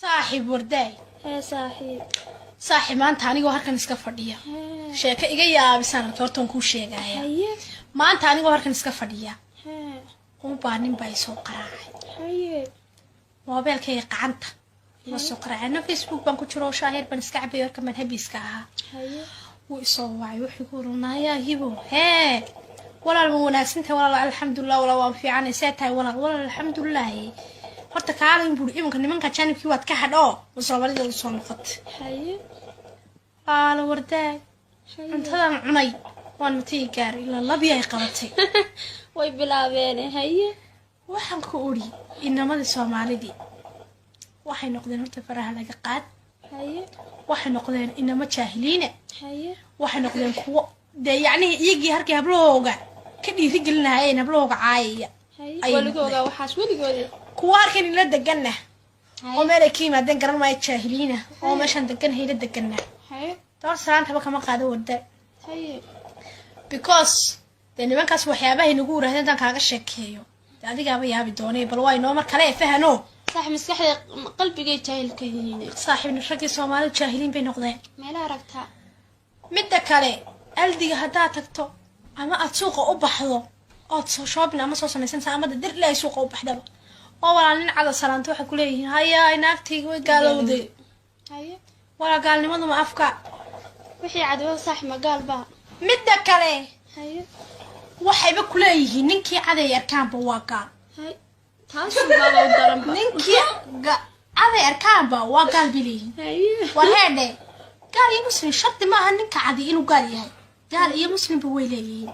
صاحب ورداي صاحب ما أنت عنيقو هركن إسكا فرديا شيكا إيجا يا بسانا كورتون كو شيكا يا ما أنت عنيقو هركن إسكا فرديا ومبانين باي سو قراعي موبايلك يقعنت سو قراعي أنا فيسبوك بانكو تشرو شاهير بان إسكا عبي وركا من هبي إسكاها ويصو وعي وحيقولونا يا هيبو هاي ولا المناسنت ولا الحمد لله ولا وافي عن ساتها ولا الحمد لله horta kaalin buu imanka nimanka janibkii waad ka hadho muslimiinta u soo noqot ala warday intadan cunay waan matii gaar ila labi ay qabatay way bilaabeen waxaan ku uri inamada Soomaalida waxay noqdeen horta faraha laga qaad waxay noqdeen inama jaahiliina waxay noqdeen kuwa yani iyagii harkii hablooga ka dhiiri gelinaayeen hablooga caayaya waligooga waxaas waligoodi kuwaarkan ila degana oo meel kiima den garan ma jaahiliina oo meeshan degan hayla degana door salaanta ba kama qaado wada because nimankaas waxyaabaha inagu waraadeen tan kaaga sheekeeyo adiga ba yaabi doonay bal way noo mar kale fahano صاحب مسكحي قلبي جاهل كهين صاحب الرجل الصومالي جاهلين بين نقدين ما لا ركتها مدة كله ألدي هدا تكتو أما أتسوق أبحضه أتشوبنا أما صوص مثلا سامة الدر لا يسوق أبحضه أولا على سلامته حكوليه هيا ناكتي وقالوا ذي هيا ولا قال لي ما أفكار وحي عدو صح ما قال بقى مدة كله هيا وحي بكوليه ننكي على يركان بواقع هيا تاسو بابا ودرم ننكي على يركان بواقع بليه هيا وهذا قال يا مسلم شرط ما هنك عادي إنه قال يهاي قال يا مسلم بويلين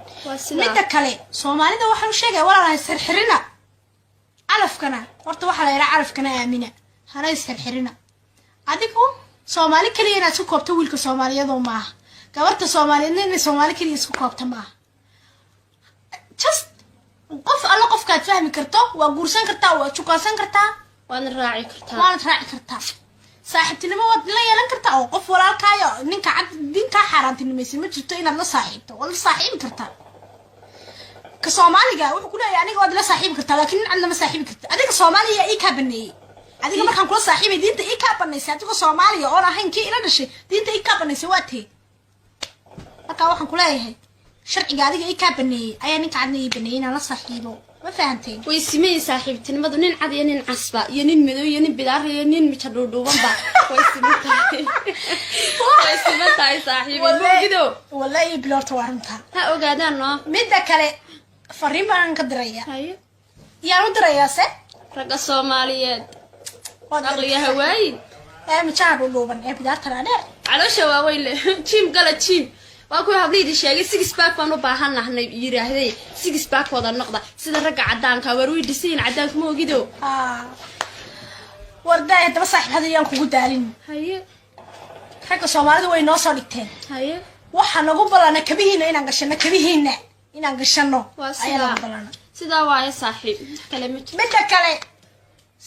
مدة كله سومالي ده واحد شيء ولا يصير حرنا عرف كنا ورت واحد يرى عرف كنا آمنة هنا يصير حرنا عادكم سومالي كلي أنا سكوب تويل كسومالي يضو معه كورت سومالي إن سومالي كلي سكوب تماه just قف الله قف كات فهم كرتا وقرصان كرتا وشوكاسان كرتا وانا راعي كرتا صاحبتي ما ود لا يلان كرتا او قف walaalkaayo ninka cad dinka xaraantinimeysan ma jirto inaad la saaxiibto wala saaxiib kartaa ka Soomaaliga wuxuu ku leeyahay aniga wad la saaxiib kartaa laakiin in aan la saaxiib kartaa adiga Soomaaliya ii ka baneeyay adiga markaan kula saaxiibay diinta ii ka baneysay adiga Soomaaliya oo ahayn kii ila dhashay diinta ii ka baneysay waa tii marka waxaan ku leeyahay sharciga adiga ii ka baneeyay ayaa ninka cadna ii baneeyay in aan la saaxiibo ما فهمتين ويسمي صاحبتي نمدو نين عاد ينين عصبة ينين مدو ينين بدار ينين متشدودو بمبا ويسمي تاي صاحبي موجودو والله يبلور توارنتها ها اوغادان نو ميدا كالي فرين بان كدريا هاي يا ندريا سي رقا سوماليات اغلي هواي متشادو دوبن بدار ترانه على شواوي جيم قال جيم واكو hableeydi sheegay six pack baan u baahanahay yiraahday six pack wada noqda sida rag cadaanka waru dhisiin cadaanka ma ogido warday daba saaxiib hadiyaan kugu daalin haye ragga Soomaalidu way noo soo dhigteen haye waxa nagu balana kabihiina inaan gashano ayaan balana sida waay saaxiib kale midda kale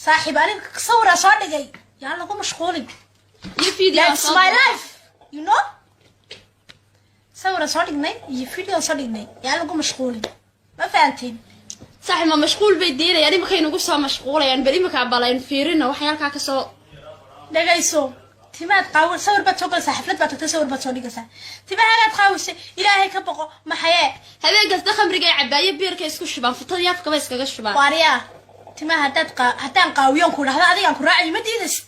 saaxiib aniga sawira soo dhigay yaa lagu mashquulin that's my life you know صورة صادقني يفيديو صادقني يعني لقوا مشغولين ما فهمتين صح ما مشغول بيدينا يعني ما كانوا قصة مشغولة يعني بري ما كان بالين فيرنا وحيالك كسو دقيسو تما تقاول صور بتوقع حفلات بتصور بتصوري قصة تما هلا تقاوس إلهي كبقى ما حياة هذا قصد خمر جاي عباية بير كيسكو شبان فطر يافك بس كذا شبان واريا تما هتا نقاويون كل هذا هذا ينكر راعي مدينس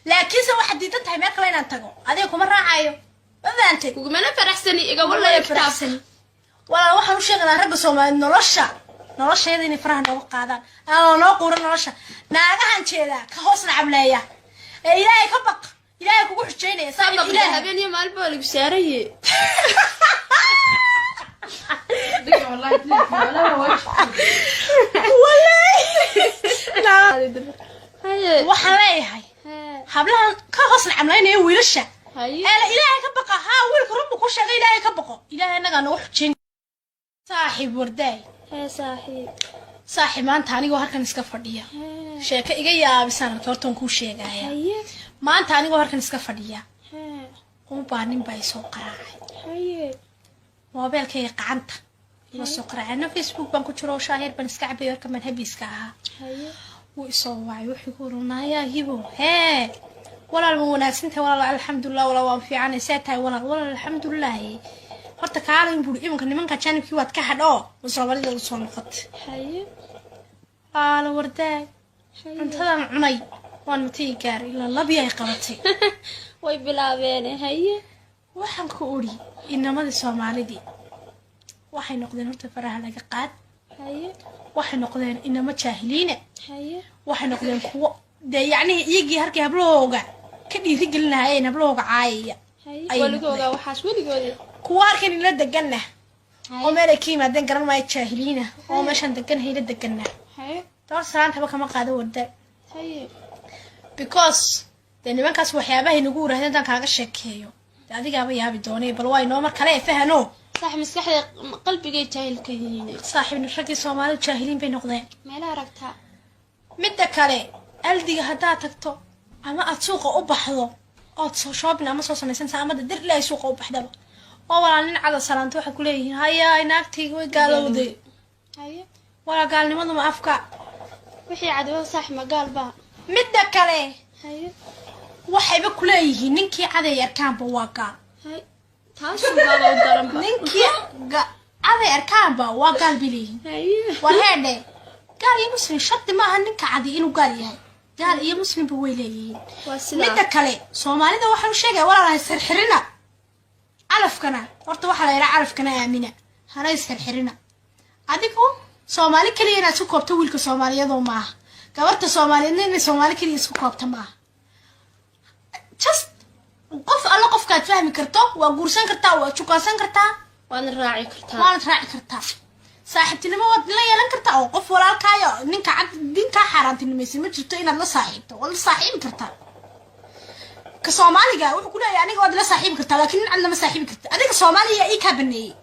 لكن سوى حديدتها ما كلنا نتقو هذا يكون راعيو ما فهمتك وكمان فرحسني إيجا والله فرحسني ولا واحد وش يغنى رجع سوما نرشة هذي نفرح نوقع أنا نوقور نرشة ناقة هنشيلا كهوس العملية إلهي كبق إلهي كوكو حجيني صعب إلهي هبيني مال بالك بسارية والله لا وحلاي هاي حبلها كهوس العملية ويرشة هاي إلهي كبقى ها ويلك ربك وش إلهي كبقى إلهي أنا نروح جن صاحب ورداي صاحب ما أنت عنيقو هركن إسكا فرديا شيكا إيجا يا بسانا كورتون كو شيكا يا ما أنت عنيقو هركن إسكا فرديا ومبانين باي سو قراعي موبايلك يقعنت سو قراعي أنا فيسبوك بانكو تشرو شاهير بان إسكا عبي وركا من هبي إسكاها ويصوّعي وحيقولون يا هبو هي ولا المناسنتها ولا الحمد لله ولا وافي عن ساتها ولا الحمد لله horta kaalin buu imanka nimanka janibkii waad ka hadho Soomaalidu u soo noqotay haye ala wardaay intadan cunay waan matii gaar ila labiyay qabatay way bilaabeen haye waxaan ku uri inamada Soomaalida waxay noqdeen horta faraha laga qaad haye waxay noqdeen inama jaahiliina haye waxay noqdeen kuwo yacni iyagii harkii hablooga ka dhiiri gelinaayeen hablooga caayaya haye waligooga waxaas waligooda kuwa arkeen ila deganna oo meel ay ka yimaadeen garan maayo jaahiliina oo meeshan degan hayla deganna haye door salaantaba kama qaado warda haye because nimankaas waxyaabaha inagu warahdeen tan kaaga sheekeeyo adigaaba yaabi doonay bal waa inoo mar kale fahano صح مسكحي قلبي جاي جاهل كهيني صاحب رجل صومالي جاهلين بين نقطين ما لا ركتها مدة كله ألدي هدا تكتو أما أتسوق أو بحضو أو تشوبنا أما صوص نسين سامد الدر لا يسوق أو بحضو أولا نين على سلامته حكوليه هيا ناكتي وقالوا ذي هيا ولا قال لي ما أفكار وحي عدو صح ما قال بقى مدة كله هيا وحي بكوليه نينكي عادي يركان بواقع هيا تاسو بابا ودرم نينكي عادي يركان بواقع بليه هيا وهذا قال يا مسلم شرط ما هنك عادي إنه قال يهاي قال يا مسلم بويلي مدة كله سومالي ده وحنا شيء ولا راح يصير حرنا علف كنا ورت وحلا يرى علف كنا يا أمينة هنا يصير حرنا عاديكم سومالي كلي أنا سكوب تويلك سومالي يدو معه كبرت سومالي إن سومالي كلي سكوب تماه just قف الله قف كات فهم كرتا وقرصان كرتا وشوكاسان كرتا وأنا راعي كرتا saaxiibtinimo wad la yeelan kartaa oo qof walaalkaayo ninka cad dinka xaraantinimeysan ma jirto inaad la saaxiibto wala saaxiib kartaa ka Soomaaliga wuxuu ku leeyahay aniga wad la saaxiib kartaa laakiin cid lama saaxiib kartaa adiga Soomaaliya ii ka baneeyay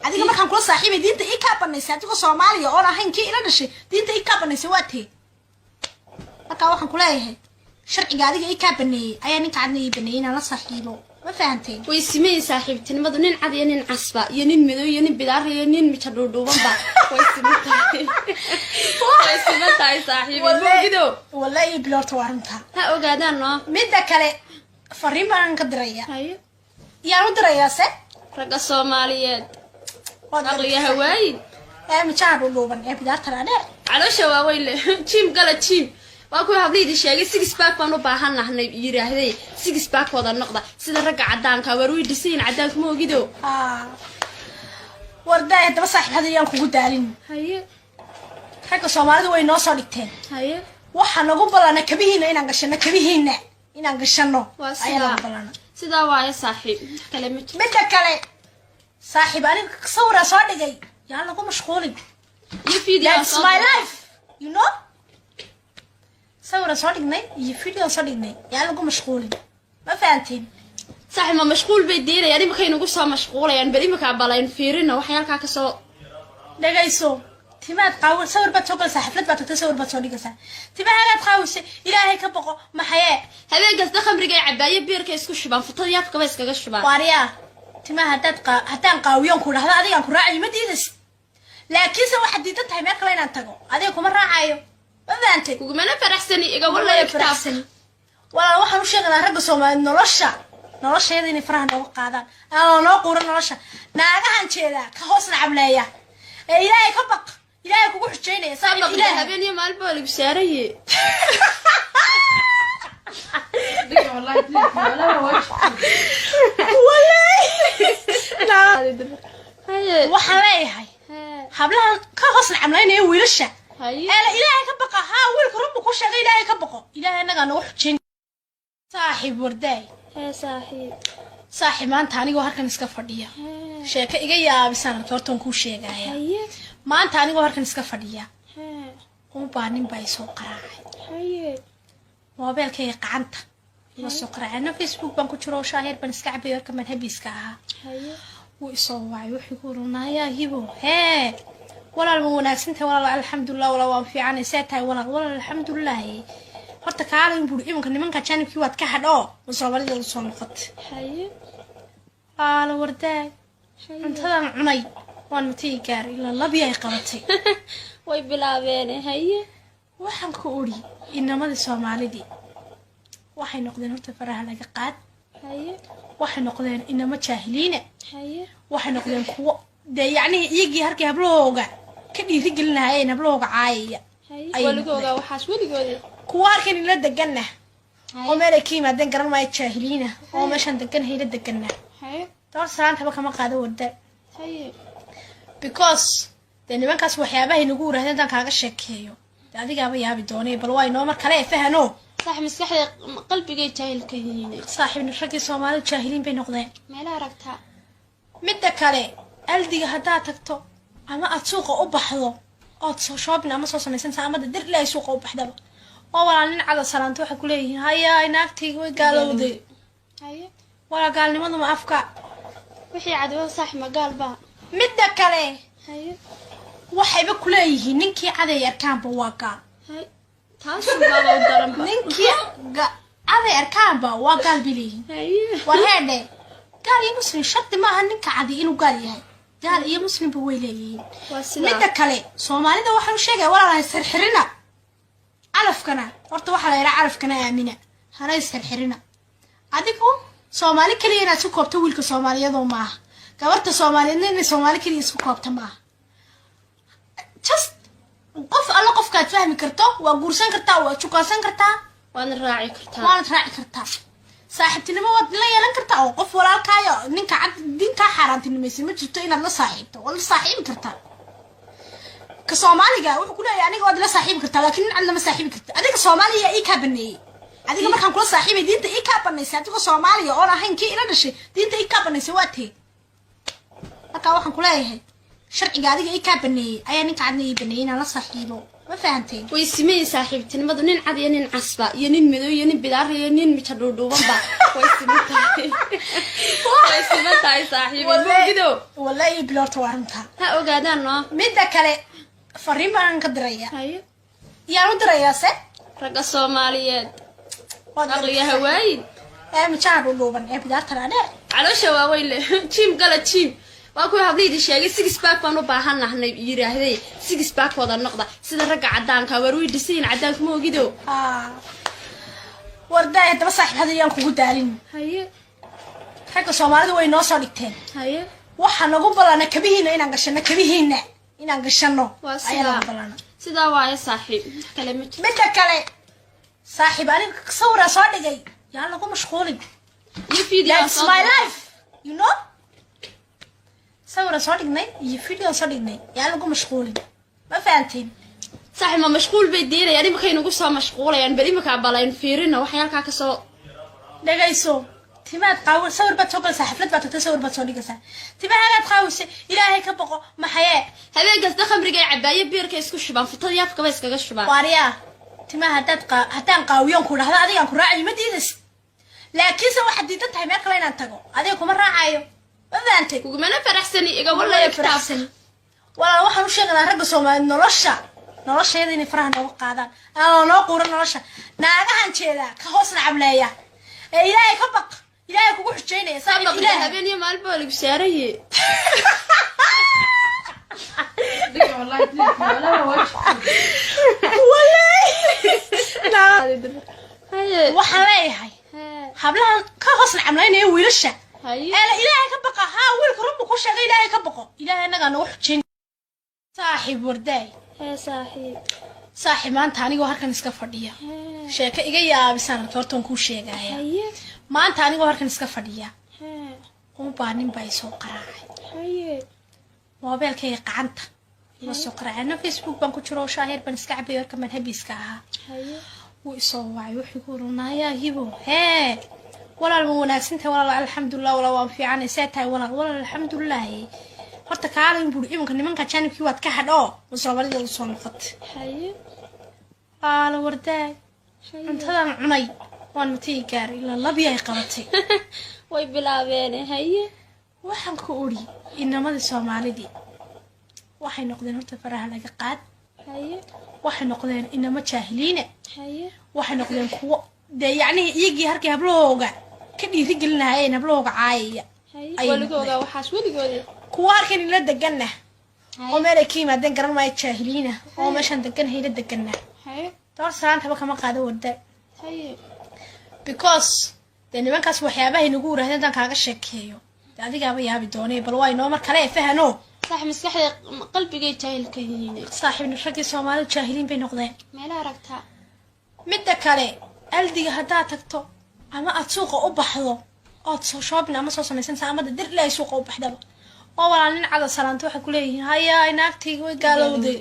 adiga markaan kula saaxiibay diinta ii ka baneysay adiga Soomaaliya oo ahayn kii ila dhashay diinta ii ka baneysay waa tee marka waxaan ku leeyahay sharciga adiga ii ka baneeyay ayaa ninka cadna ii baneeyay inaan la saaxiibo ما فهمتي ويسمي صاحبتي نمدو نين عادي نين عصبة ينين مدو ينين بدار ينين مشدودو بمبا ويسمي تاي صاحبي مو كده والله بلورت وارنتها ها اوغادان نو ميدا كله فريم بان كدريا هاي يا ودريا سه رجا سوماليات اغلي هواي مشارو لوبن بدار ترى على شواويل تيم قال تيم واكو hableeydi sheegay six pack baan u baahanahay yiraahday six pack wada noqda sida ragga cadaanka waruy dhiseen cadaanka ma ogido warday daba saaxiib hadiyaan kugu daalin haye ragga Soomaalidu way noo soo dhigteen haye waxa nagu balana kabihiina inaan gashano ayaa balana sida waaya saaxiib kale mid kale saaxiib aniga sawira soo dhigay yaa lagu mashquulin that's my life you know صورة صادقني يفيديو صادقني يعني لقوا مشغولين ما فهمتين صح ما مشغول بيدينا يعني ما كاين نقصها مشغولة يعني بدي مكان بالاين فيرنا وحيالك كسو دقيسو تما تقاول صور بتسوق صحفلت بتصور بتصور كسا تما هلا تقاوس إلهي كبقو ما حياة هذا قصد خمر جاي عباية بيرك يسكو الشباب فطريات كبس كذا الشباب واريا تما هتان قاويون كل هذا هذا كل راعي ما ديدس لكن سو واحد ديدت هاي ما كلنا نتقو هذا كم راعيو ما أنت وكمان فرحسني إجا والله يكتب ولا واحد مش يقدر رجع سوما نرشة هذه نفرح نوقع هذا أنا نوقع نرشة ناقة هنشيلا كهوس العملية إلهي كبق إلهي كوكو حجيني صعب إلهي هبيني مال بالك بسعري والله لا وحلاي هاي حبلها كهوس العملية ويلشة إلهي كبقى ها ويلك ربك وش هذا إلهي كبقى إلهي نجا نروح تشين صاحب ورداي صاحب ما أنت عنيجو هركن إسكافردية شيء إيجي يا بسنا كورتون كوشيء جاية ما أنت عنيجو هركن إسكافردية هو بانين بايسو قراعي موبايل كي قعنت يسو قراعي أنا فيسبوك بنكو تشرو شاهر بنسكعب يركب من هبيسكها ويصوّعي ويقولون يا هبو هي ولا المناسنتها ولا الحمد لله ولا وافي عن ساتها ولا الحمد لله horta kaalin buu imanka nimanka janibkii waad ka hadho Soomaalidu u soo noqotay haye ala wardaay intadan cunay waan matii gaar ila labiyay qabatay way bilaabeen haye waxaan ku uri inamadii Soomaalidii waxay noqdeen horta faraha laga qaad haye waxay noqdeen inama jaahiliina haye waxay noqdeen kuwo yani iyagii halkii hablahooga ka dhiirigelinayeen hablahooga caayaya haye waligooga waxaas waligooda kuwa halkan ila deganna oo meel ay ka yimaadeen garan maayo jaahiliina oo meeshan degan hayla deganna haye door salaanta kama qaado wada haye because de nimankaas waxyaabaha inagu yiraahdeen tan kaaga sheekeeyo adigaaba yaabi doonay bal way noo mar kale fahano صح مسكحي قلبي جاي جاهل كهين صاحب نشركي سومالي جاهلين بين نقدين ما لا ركتها مدة كله ألدي هدا تكتو أما أتسوق أبحضه شوبنا أما صوصنا سنة أما در لا يسوق أبحضه ولا لين على سلامته حكوليه هيا ناكتي وقالوا ذي هيا ولا قال لي ما أفكار وحي عدو صح ما قال با مدة كله هيا وحي بكوليه ننكي عذا يركان بواقع هيا تاسو بابا ودرم ننكي عذا يركان بواقع بليه هيا وهذا قال يا مسلم شرط ما هنك عادي إنه قال يهاي قال يا مسلم بويلي مدة كله سومالي ده واحد وشجع ولا يصير حرنا عرف كنا ورت واحد يرى عرف كنا أمينة هنا يصير حرنا عادكم سومالي كلي أنا سوكوب تويل كسومالي يضو معه كورت سومالي إن سومالي كلي سوكوب تماه just قف الله قف كات فهم كرتا وقرصان كرتا وشوكاسان كرتا وانا راعي كرتا وانا راعي كرتا صاحبتي لما ود لا يلان كرتا او قف walaalkaayo ninka cad dinka xaraantinimeysi ma jirto inaad la saaxiibto wala saaxiib karta ka Soomaaliga wuxuu ku leeyahay aniga wad la saaxiib karta laakiin cid lama saaxiib karta adiga Soomaaliya ii ka baneeyay adiga markaan kula saaxiibay diinta ii ka baneysay adiga Soomaaliya oo ahayn kii ila dhashay diinta ii ka baneysay waa tii marka waxaan ku leeyahay sharciga adiga ii ka baneeyay ayaa ninka cadna ii baneeyay inaan la saaxiibo ما فهمتين ويسمي صاحبتي نمضوا نين عاد ينين عصبة ينين مدو ينين بدار ينين متشردو بمبا ويسمي تاي صاحبي مو كدو والله يبلورت وارنتها ها اوغادان نو ميدا كله فريم بان كدريا هاي يا ندريا سه رقا سوماليات اغليا هواين متشردو دوبن بدار ترى على شواويل تيم قال تيم واكو hableeydi sheegay six pack baan u baahanahay yiraahday six pack wada noqda sida rag cadaanka war way dhiseen cadaanka ma ogido warday daba saaxiib hadiyaan kugu daalin haye xagga Soomaalidu way noo soo dhigteen haye waxa nagu balana kabihiina inaan gashano ayaa nagu balana sida waay saaxiib kale midda kale saaxiib aniga sawira soo dhigay yaa lagu mashquulin that's my life you know صورة صادقني يفيديو صادقني يعني لقوا مشغولين ما فهمتين صح ما مشغول بيدينا يعني ما كاين نقصها مشغولة يعني بدي مكان بالاين فيرنا وحيالك هكسو دقيسو تما تقاول صور بتوقع حفلات بتصور بتصوري قصة تما هلا تقاوس إلهي كبقى ما حياة هذا قصد خمر جاي عباية بيرك يسكو الشبان في طريقة في كبس كجش شبان واريا تما هتنقاويون كل هذا هذا ينكر راعي مدينس لكن سو واحد يدتها ما كلنا نتقو هذا يكون راعيه فهمتي وكمان فرح سني إجا والله يفتح سني والله واحد وش أنا رجع سوما نرشة يديني فرحنا وقعدان أنا ناقور نرشة ناقة هنشيلا كهوسنا عملية إلهي كبق إلهي كوح جيني صعب إلهي بيني مال بالي بسعري والله لا وحلاي هاي حبلها كهوسنا عملية ويرشة هاي أنا إلهي كبقى ها ويلك ربك وش هذا إلهي كبقى إلهي أنا نروح جن صاحب ورداي يا صاحب ما أنت عني وهركن إسكافرديا شيء إيجا بس أنا تورتون كوش شيء جاية ما أنت عني وهركن إسكافرديا هو بانين بايسوق راعي موبايل كي قعنت يسوق راعي أنا فيسبوك بنكو تشرو شاهر بنسكعبي وركن من هبيسكها ويصوّع ويقولون يا هيبو هاي ولا المناسنت ولا الحمد لله ولا وفي عن ساتها ولا الحمد لله horta kaalin buu imanka nimanka janibkii waad ka hadho Soomaalidu u soo noqot haye ala warday intadan cunay waan matii gaar ila labi ay qabatay way bilaabeen haye waxaan ku uri inamadii Soomaalidii waxay noqdeen horta faraha laga qaad haye waxay noqdeen inama jaahiliina haye waxay noqdeen kuwo yani iyagii halkii hablahooga ka dhiirigelinayeen hablahooga caayaya waligooga waxaas waligooda kuwa halkan ila deganna oo meel ay ka yimaadeen garan maayo jaahiliina oo meeshan degan hayla deganna haye door salaantaba kama qaado wardaay haye because dee nimankaas waxyaabahay nagu yiraahdeen intaan kaaga sheekeeyo dee adigaaba yaabi doonay bal waa inoo mar kale fahano صح مسكحي قلبي جاي جاهل كهين saaxiibna raggii Soomaalidu jaahiliin bay noqdeen meela ragta midda kale aldiga haddaad tagto ama aad suuqa u baxdo ood soo shoobin ama soo samaysanaysa ama dir ilaa suuqa u baxdaba oo walaa nin cada salaanto waxay ku leeyihiin haya naagtayga way gaalowday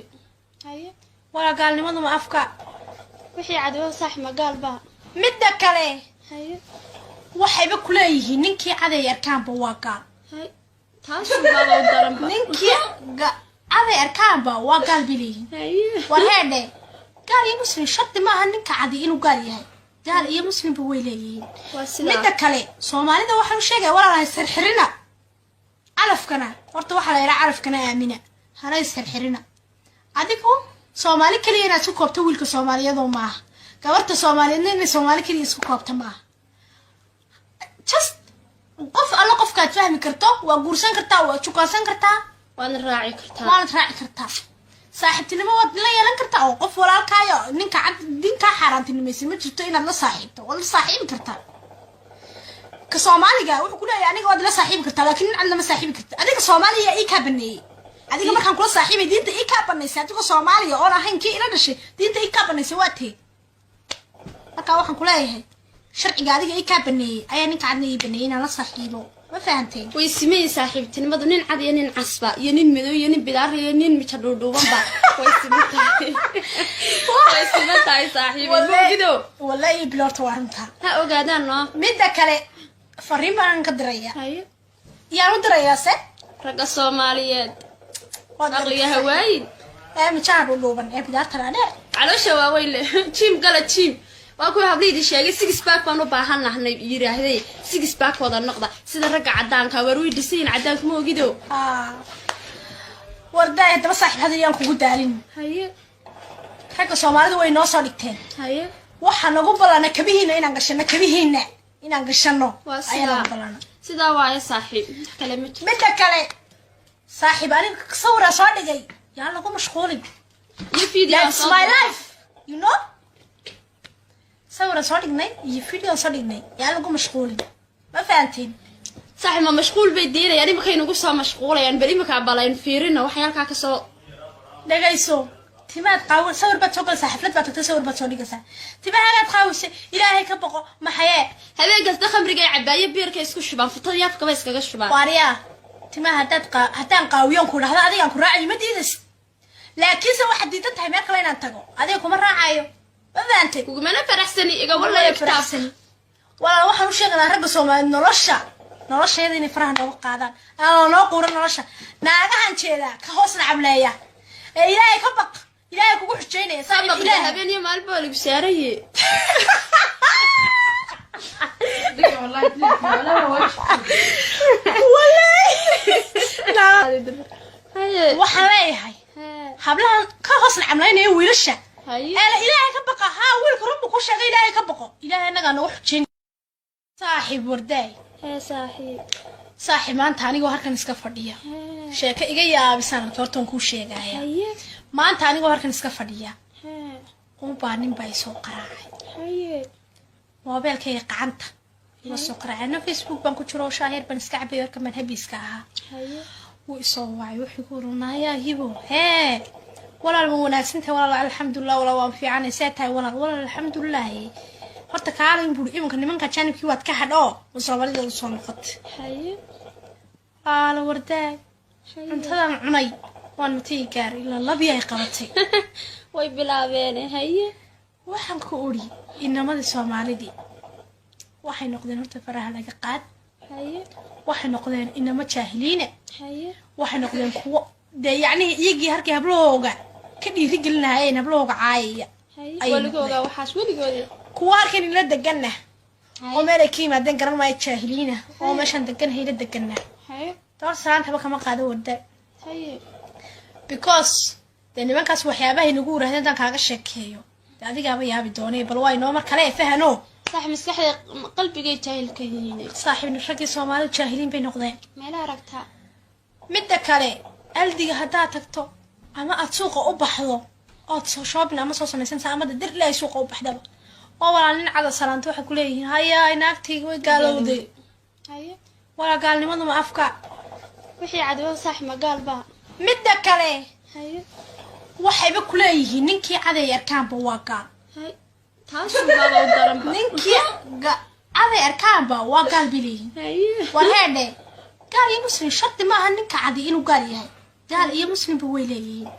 haye wala gaalnimadu ma afka wixii cadwo sax ma gaalba midda kale haye waxayba ku leeyihiin ninkii caday arkaanba waa gaal haye taasoo baba u daranba ninkii caday arkaanba waa gaal biliin haye war heede gaal iyo muslim sharti maaha ninka cadi inuu gaal yahay gaal iyo muslimba way leeyihiin midda kale Soomaalida waxaan u sheegay walaalahay sirxirina calafkana horta waxa la yiraahdaa calafkana aamina hanay sirxirina adigu Soomaali kaliya inaad isku koobto wiilka Soomaaliyadoo maaha gabarta Soomaaliyeedna inay Soomaali kaliya isku koobto maaha just qof alla qofka aad fahmi karto waa guursan kartaa waa jukaasan kartaa waan raaci kartaa saaxiibtinimo waad la yeelan kartaa oo qof walaalkaayo ninka cad dinka xaraantinimaysan ma jirto inaad la saaxiibto wala saaxiibi kartaa ka Soomaaliga wuxuu ku leeyahay aniga waad la saaxiibi kartaa laakiin nin cad lama saaxiibi kartaa adiga Soomaaliya ii ka baneeyay adiga markaan kula saaxiibay diinta ii ka baneysay adiga Soomaaliya oo ahayn kii ila dhashay diinta ii ka baneysay waa tee marka waxaan ku leeyahay sharciga adiga ii ka baneeyay ayaa ninka cadna ii baneeyay inaan la saaxiibo ma fahanteen way simay saaxiibtinimadu nin cad iyo nin casba iyo nin madow iyo nin bidaar iyo nin mid dhuudhuubanba way simay saaxiibinimo wallahi bilorta waranta ha ogaadaan no midda kale fariin baan ka diraya haye yaa u diraya se ragga Soomaaliyeed aqliga hawaayin mijaan dhuudhuuban bidaarta dheer caloosha waa weyle jim gala jim waa ku habliydi sheegay six pack baan u baahanahay yiraahday six pack wada noqda sida ragga cadaanka war way dhiseen cadaanka ma ogido warday daba saaxiib hadiyaan kugu daalin haye ragga Soomaalidu way noo soo dhigteen haye waxa nagu balana kabihiina inaan gashano ayaan sida waaye saaxiib kale midda kale saaxiib aniga sawira soo dhigay yaa lagu mashquulin iyo video that's my life you know sawira soo dhignay iyo video soo dhignay yaa lagu mashquulin ma fahantiin saaxiib ma mashquul bay diirayaan imika inagu soo mashquulayaan bal imika balaan fiirina waxay halka ka soo dhagayso timaad qaawin sawir baad soo galsaa xaflad baad tagtay sawir baad soo dhigaysaa timahaagaad qaawise ilaahay ka boqo maxayee habeenkasta khamriga cabaaye biirka isku shubaan futada yaafkaba iskaga shubaan waariyaa timaha haddaan qaawiyoon ku dhahdo adigaan ku raacayo ma diidas laakiinse waxaad diidan tahay meel kale inaan tago adiga kuma raacayo ma fahamtay kugumana faraxsani iga wallahi kitaabsan walaal waxaan u sheegnaa ragga Soomaaliyeed nolosheeda inay faraha nooga qaadaan aan noo quuran nolosha naagahan jeeda ka hoos nacableeya ee ilaahay ka baq ilaahay kugu xujeynaya sabab ilaahay habeen iyo maalba lagu saaraye waxaan leeyahay hablahan ka hoos nacableynaya wiilasha ilaahay ka baqa haa wiilku rabbu ku sheegay ilaahay ka baqo ilaahay anaga nagu xujeyn saaxiib wardaay saaxiib maanta anigoo halkan iska fadhiya sheeko iga yaabisan hortaan kuu sheegaya maanta anigoo halkan iska fadhiya baa nin baa isoo qaraacay moobeelkayga gacanta iga soo qaraacay Facebook baan ku jiro shaahir baan iska cabay warka madhabiska ahaa wuu isoo wacay wuxuu ku runaayaa hibo walaal ma wanaagsantahay walaal alxamdulillah walaal waan fiicanay seetahay walaal alxamdulillah horta kaalin buu imanka nimanka janibkii waad ka hadho Soomaalida soo noqotay la wardaay cuntadan cunay waan matay gaar ila labiya qabatay way bilaabeen haye waxaan ku ori inamada Soomaalida waxay noqdeen horta faraha laga qaad haye waxay noqdeen inama jaahiliina haye waxay noqdeen kuwa yani iyagii halkii hablooga ka dhiiri gelinaayeen hablooga caayaya haye waligooga waxaas waligooda kuwa halkan ila deganna oo meel ay ka yimaadeen garan maayo jaahiliina oo meeshan degan hayla deganna haye door salaantaba kama qaado wardaay haye because dee nimankaas waxyaabahay nagu yiraahdeen intaan kaaga sheekeeyo dee adigaaba yaabi doonay bal waa inoo mar kale fahano صح مسكحي قلبي جاي جاهل كهين saaxiibna raggii Soomaalidu jaahiliin bay noqdeen meela ragta midda kale aldiga haddaad tagto ama aad suuqa u baxdo ood soo shoobin ama soo samaysanaysaa ama dir ilaahay suuqa u baxdaba oo walaa nin cada salaanto waxay ku leeyihiin hayaa naagtayga way gaalowday haye walaa gaalnimadu ma afka wixii cadwo saax ma gaalba midda kale haye waxayba ku leeyihiin ninkii caday arkaanba waa gaal haye taas baba u daran ninkii caday arkaanba waa gaal bileeyihiin haye war heedhe gaal iyo muslim shardi maaha ninka cadi inuu gaal yahay gaal iyo muslimba way leeyihiin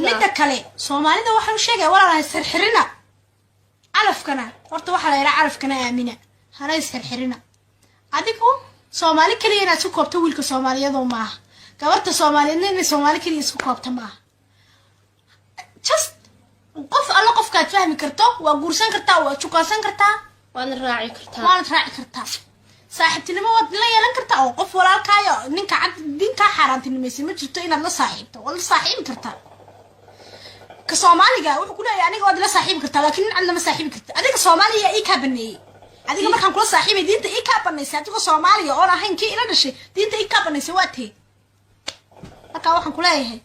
midda kale soomaalida waxaan u sheegaya walaalahay sirxirina calafkana horta waxaa la yidhaha calafkana aamina hana isxirxirina adigu soomaali keliya inaad isku koobto wiilka soomaaliyadoo maaha gabarta soomaaliyeedna inay soomaali keliya isku koobta maaha just qof alla qofkaad fahmi karto waa guursan kartaa waa jukaansan kartaa waana raaci kartaa saaxiibtinimo waad la yeelan kartaa oo qof walaalkaayo ninka dinkaa xaaraantinimaysa ma jirto inaad la saaxiibto waad la saaxiibi kartaa ka soomaaliga wuxuu ku leeyahay aniga waad la saaxiibi kartaa laakiin nin cad lama saaxiibi karta adiga soomaaliya ii kaa baneeyey adiga markaan kula saaxiibay diinta ii kaa banaysay adigoo soomaaliya oon ahayn kii ila dhashay diinta ii kaa banaysay waa tee markaa waxaan ku leeyahay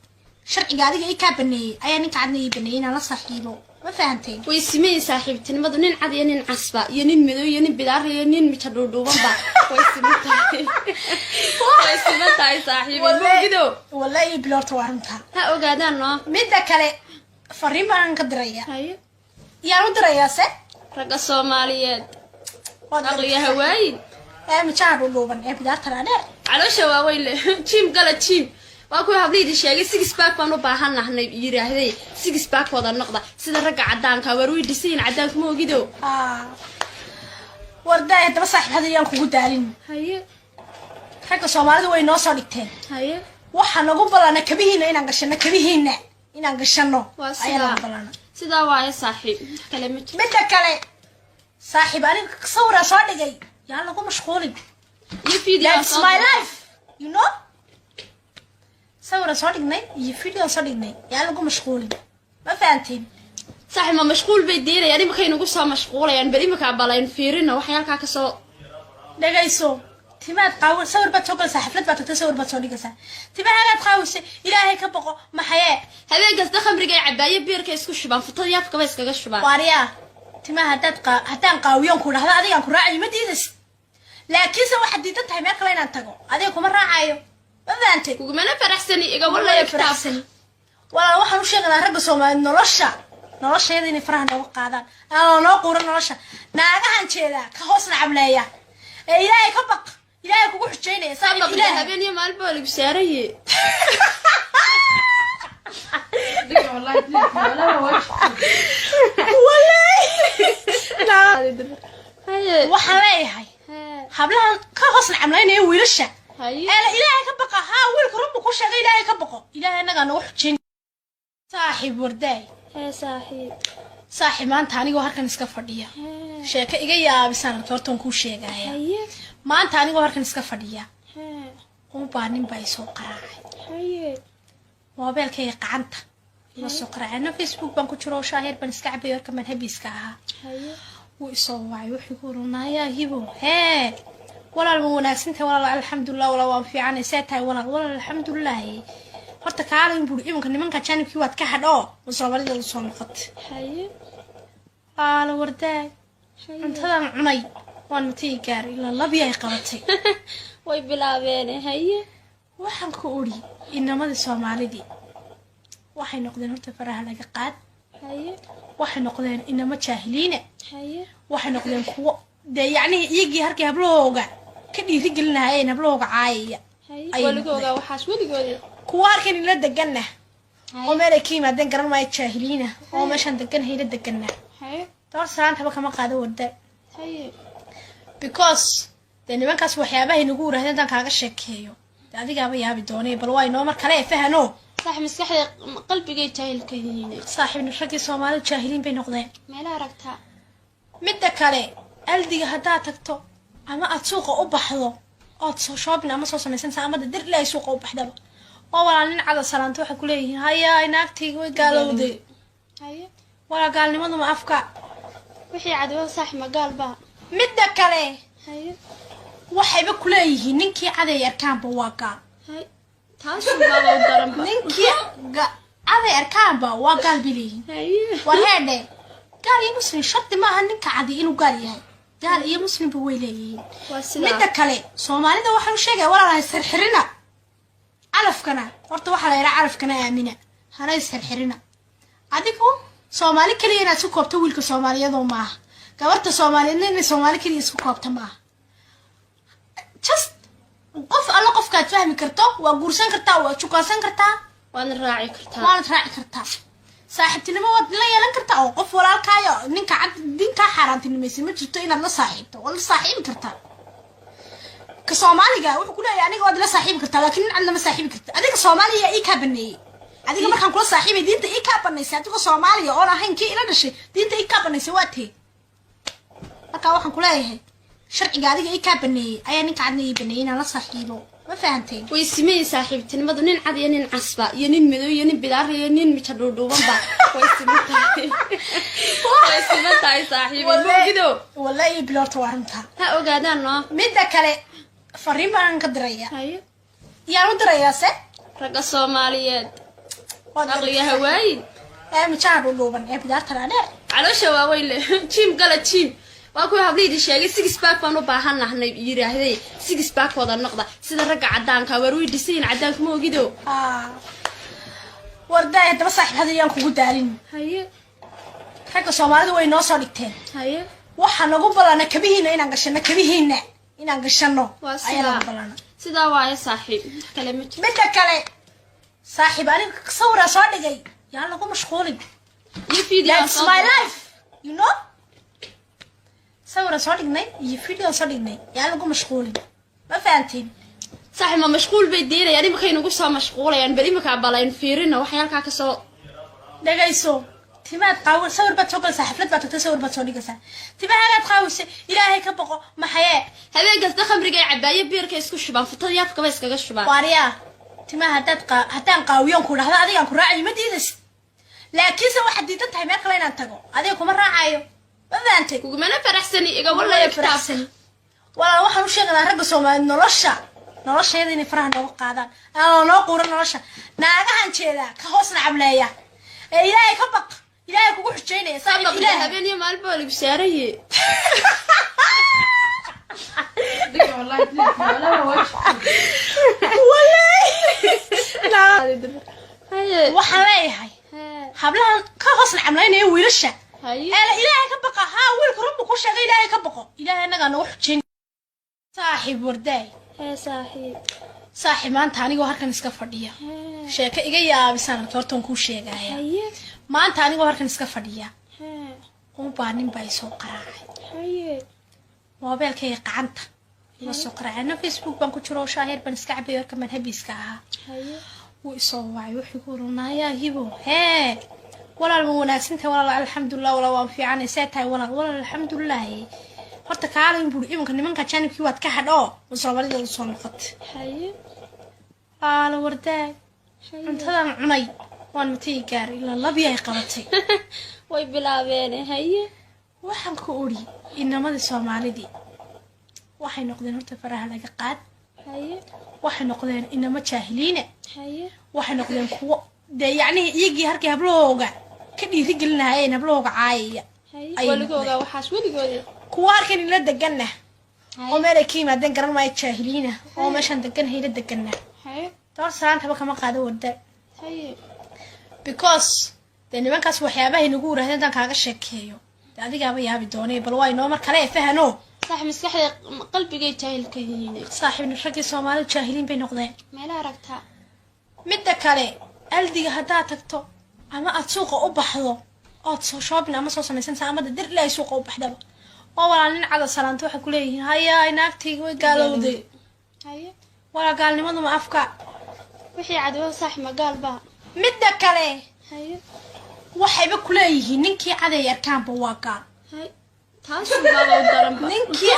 sharciga adiga ii kaa baneeyey ayaa ninka cadna ii baneeyey inaan la saaxiibo ma fahanteen way simeeyay saaxiibtinimadu nin cad iyo nin casba iyo nin madow iyo nin bidaar iyo nin mita dhuudhuubanba way simeeyay saaxiibinimo wallahi bilorta waa runtaa ha ogaadaan no midda kale fariin baan ka dirayaa haye yaan u dirayaa se ragga Soomaaliyeed aqliga hawaayin mijaha dhuudhuuban bidaarta dhaadheer caloosha waaweyn leh jim gala jim waa ku hadlaydi sheegay six pack baan u baahanahay yiraahday six pack wada noqda sida ragga cadaanka war way dhiseen cadaanka ma ogido warday daba saaxiib hadiyaan kugu daalin haye ragga Soomaalida way noo soo dhigteen haye waxa nagu balana kabihiina inaan gashano ayaa balana sida waaye saaxiib kale midda kale saaxiib aniga sawira soo dhigay yaa lagu mashquulin that's my life you know sawira soo dhignay iyo video soo dhignay yaa lagu mashquulin ma fahantiin saaxiib ma mashquul bay diirayaan imika inagu soo mashquulayaan bari imika balaan fiirina wax halka ka soo dhagayso timaad qaawin sawir baad soo galaysaa xaflad baad tagtay sawir baad soo dhigaysaa timahaagaad qaawisay ilaahay ka boqo maxayee habeenkaas khamriga ay cabaaye biirka isku shubaan futada yaafka ba iskaga shubaan waariya timaha haddaan qaawiyoon ku dhahdo adigaan ku raacayo ma diidas laakiinse waxaad diidan tahay meel kale inaan tago adiga kuma raacayo ma fahanteen kugumana faraxsani iga wallahi faraxsani walaal waxaan u sheeganaa ragga Soomaaliyeed nolosheeda inay faraha nooga qaadaan aan noo quuran nolosha naagahan jeeda ka hoosna cableeya ee ilaahay ka baq ilaahay kugu xujeynaya sabab ilaahay habeen iyo maalin baa lagu saaraye waxaan leeyahay hablahan ka hoosna cableynaya wiilasha ilaahay ka baqa haa wiilka rabbu ku sheegay ilaahay ka baqo ilaahay naga nagu xujeyn saaxiib warday saaxiib maanta anigoo halkan iska fadhiya sheeko iga yaabisan horta waan kuu sheegaya maanta anigoo halkan iska fadhiya baa nin baa isoo qaraacay moobeelkayga gacanta iga soo qaraacay Facebook baan ku jiro shaahir baan iska cabay warka manhabiska ahaa wuu isoo wacay wuxuu ku oranaya hibo walaal ma wanaagsantahay walaal alxamdulillah walaal waan fiicanay saatahay walaal alxamdulillah horta kaalin buu imanka nimanka janibkii waad ka hadho Soomaalida u soo noqotay ala warday cuntadan cunay waan matay gaar ilaa labi ay qabatay way bilaabeen waxaan ku uri inamada Soomaalida waxay noqdeen horta faraha laga qaad waxay noqdeen inama jaahiliina waxay noqdeen kuwa yani iyagii harkii hablooga ka dhiiri gelinaayeen hablooga caayaya waligooda waxaas waligooda kuwa harkan ila deganna oo meel ay ka yimaadeen garan maayo jaahiliina oo meeshan degan hayla deganna door salaantaba kama qaado wada because de nimankaas waxyaabaha inagu uraahdeen tan kaaga sheekeeyo adigaaba yaabi doonay bal waa inoo mar kale fahano saaxiib maskaxda qalbiga jaahil ka yihiin saaxiib ragii Soomaalidu jaahiliin bay noqdeen meelaha aragtaa midda kale aldiga hadaa tagto ama aad suuqa u baxdo ood soo shoobin ama soo samaysanaysaa ama dir ilaahay suuqa u baxdaba oo walaa nin cada salaanto waxay ku leeyihiin hayaa naagtayga way gaalowday walaa gaalnimadu ma afka wixii cadwo saax ma gaalba midda kale waxayba ku leeyihiin ninkii caday arkaanba waa gaal taas baba u daran ninkii عادي أركان با وقال بليه والهذا قال يا مسلم شرط ما هنك عادي إنه قال يهاي قال يا مسلم بويليه مدة كله سومالي ده واحد شيء ولا راح يصير حرنا علف كنا ورت واحد يرى علف كنا آمنة هنا يصير حرنا عاديكم سومالي كلي أنا سكوب تويل كسومالي يدو معه كورت سومالي إن سومالي كلي سكوب تماه just قف الله قف كات فهم كرتا وقرصان كرتا وشوكاسان كرتا وانا راعي كرتا صاحبتي ما ود لا يلان كرتا او قف walaalkaayo ninka cad dinka xaraantinimeysan ma jirto inaad la saaxiibto wala saaxiib karta ka Soomaaliga wuxuu ku leeyahay aniga wad la saaxiib karta laakiin in aan la saaxiib karta adiga Soomaaliya ii ka baneeyay adiga markaan kula saaxiibay diinta ii ka baneysay adiga Soomaaliya oo ahayn kii ila dhashay diinta ii ka baneysay waa tee marka waxaan ku leeyahay sharciga adiga ii ka baneeyay ayaa ninka cadna ii baneeyay in aan la saaxiibo ما فهمتين ويسمي صاحبتي نمض نين عاد ينين عصبة ينين مدو ينين بدار ينين متشدودو بابا ويسمي تاي صاحبي مو كده والله يبلورت وارمتها ها اوغادانو ميدا كله فريم بان كدريا هاي يا ودريا سه رجا سوماليات اغلي هواي متشدودوبن بدار ترى على شواويل تيم قال تيم واكو hableeydi sheegay six pack baan u baahanahay yiraahday six pack wada noqda sida rag cadaanka waru dhisiin cadaanka ma ogido warday daba saaxiib hadiyaan kugu daalin haye ragga Soomaalidu way noo soo dhigteen haye waxa nagu balana kabihiina inaan gashano ayaa balana sida waay saaxiib kale midda kale saaxiib aniga sawira soo dhigay yaa lagu mashquulin that's my life you know صورة صادقني يفيديو صادقني يعني لقوا مشغولين ما فهمتين صح ما مشغول بيدينا يعني ما كاين نقصها مشغولة يعني بري ما كعبالين فيرنا وحيالك كسو دقيسو تما تقاول صور بتوقع حفلات بتصور بتصوري كسا تما هلا تقاول إلهي كبقى ما حياة هذا قصد خمر جاي عباية بير كيسكو شبان فطريات كبس كجش شبان واريا تما هتنقاويون كل هذا أديك كل راعي ما ديدس لكن سو واحد ديدتها ما كلنا نتقو أديك مرة عايو ما فهمتك وكمان فرحسني إيجا والله فرحسني ولا واحد وش يقدر رجع سوما نرشة يديني فرح نوقع هذا أنا نوقور نرشة ناقة هنشيلا كهوسنا عملية إلهي كبق إلهي كوكو حجيني صابق إلهي هبيني مال بولي بسياري والله لا وحلاي هاي حبلها كهوسنا عملية ويرشة هاي إلهي كبقى ها ويلك ربك وش إلهي كبقى إلهي أنا قاعد نروح جن صاحب ورداي صاحب ما أنت عني وهركن إسكافردية شيء إيجا بسنا كورتون كوش شيء جاي ما أنت عني وهركن إسكافردية وبعدين بايسو قراعي موبايل كي قعنت يسو قراعي أنا فيسبوك بنكو ترو شاهر بنسكعب يورك من هبيسكها ويصوّع ويقولون يا هيبو هي ولا المناسنت ولا الحمد لله ولا وفي عن ساتها ولا الحمد لله horta kaalin buu imanka nimanka janibkii waad ka hadho Soomaalidu soo noqot haye ala warday intadan cunay waan matay gaar ila labiyay qabatay way bilaabeen haye waxaan ku ori inamada Soomaalida waxay noqdeen horta faraha laga qaad haye waxay noqdeen inama jaahiliina haye waxay noqdeen kuwa yani iyagii harkii hablooga ka dhiiri gelinaayeen hablooga caayaya waligooga waxaas waligooda kuwa arkin ila degana oo meel ay ka yimaadeen garan maayo jaahiliina oo meeshan degan hayla degana toor saanta ba kama qaado wada because nimankaas waxyaabaha inagu warahdeen tan kaaga sheekeeyo adigaaba yaabi doonay bal way noo mar kale fahano صح مسكحي قلبي جاهل كهيني صاحب نفرقي Soomaali jaahiliin bay noqdeen meel aragta midda kale aldiga hadaa tagto ama aad suuqa u baxdo ood soo shoobin ama soo samaysan saamada dir ilaa suuqa u baxdaba oo walaalin cada salaanto waxa ku leeyihiin haya inaagtii way gaalowday haya wala gaalnimadu ma afka wixii cadwa sax ma gaalba midda kale haya waxayba ku leeyihiin ninkii caday arkaanba waa gaal hay taas baba u daranba ninkii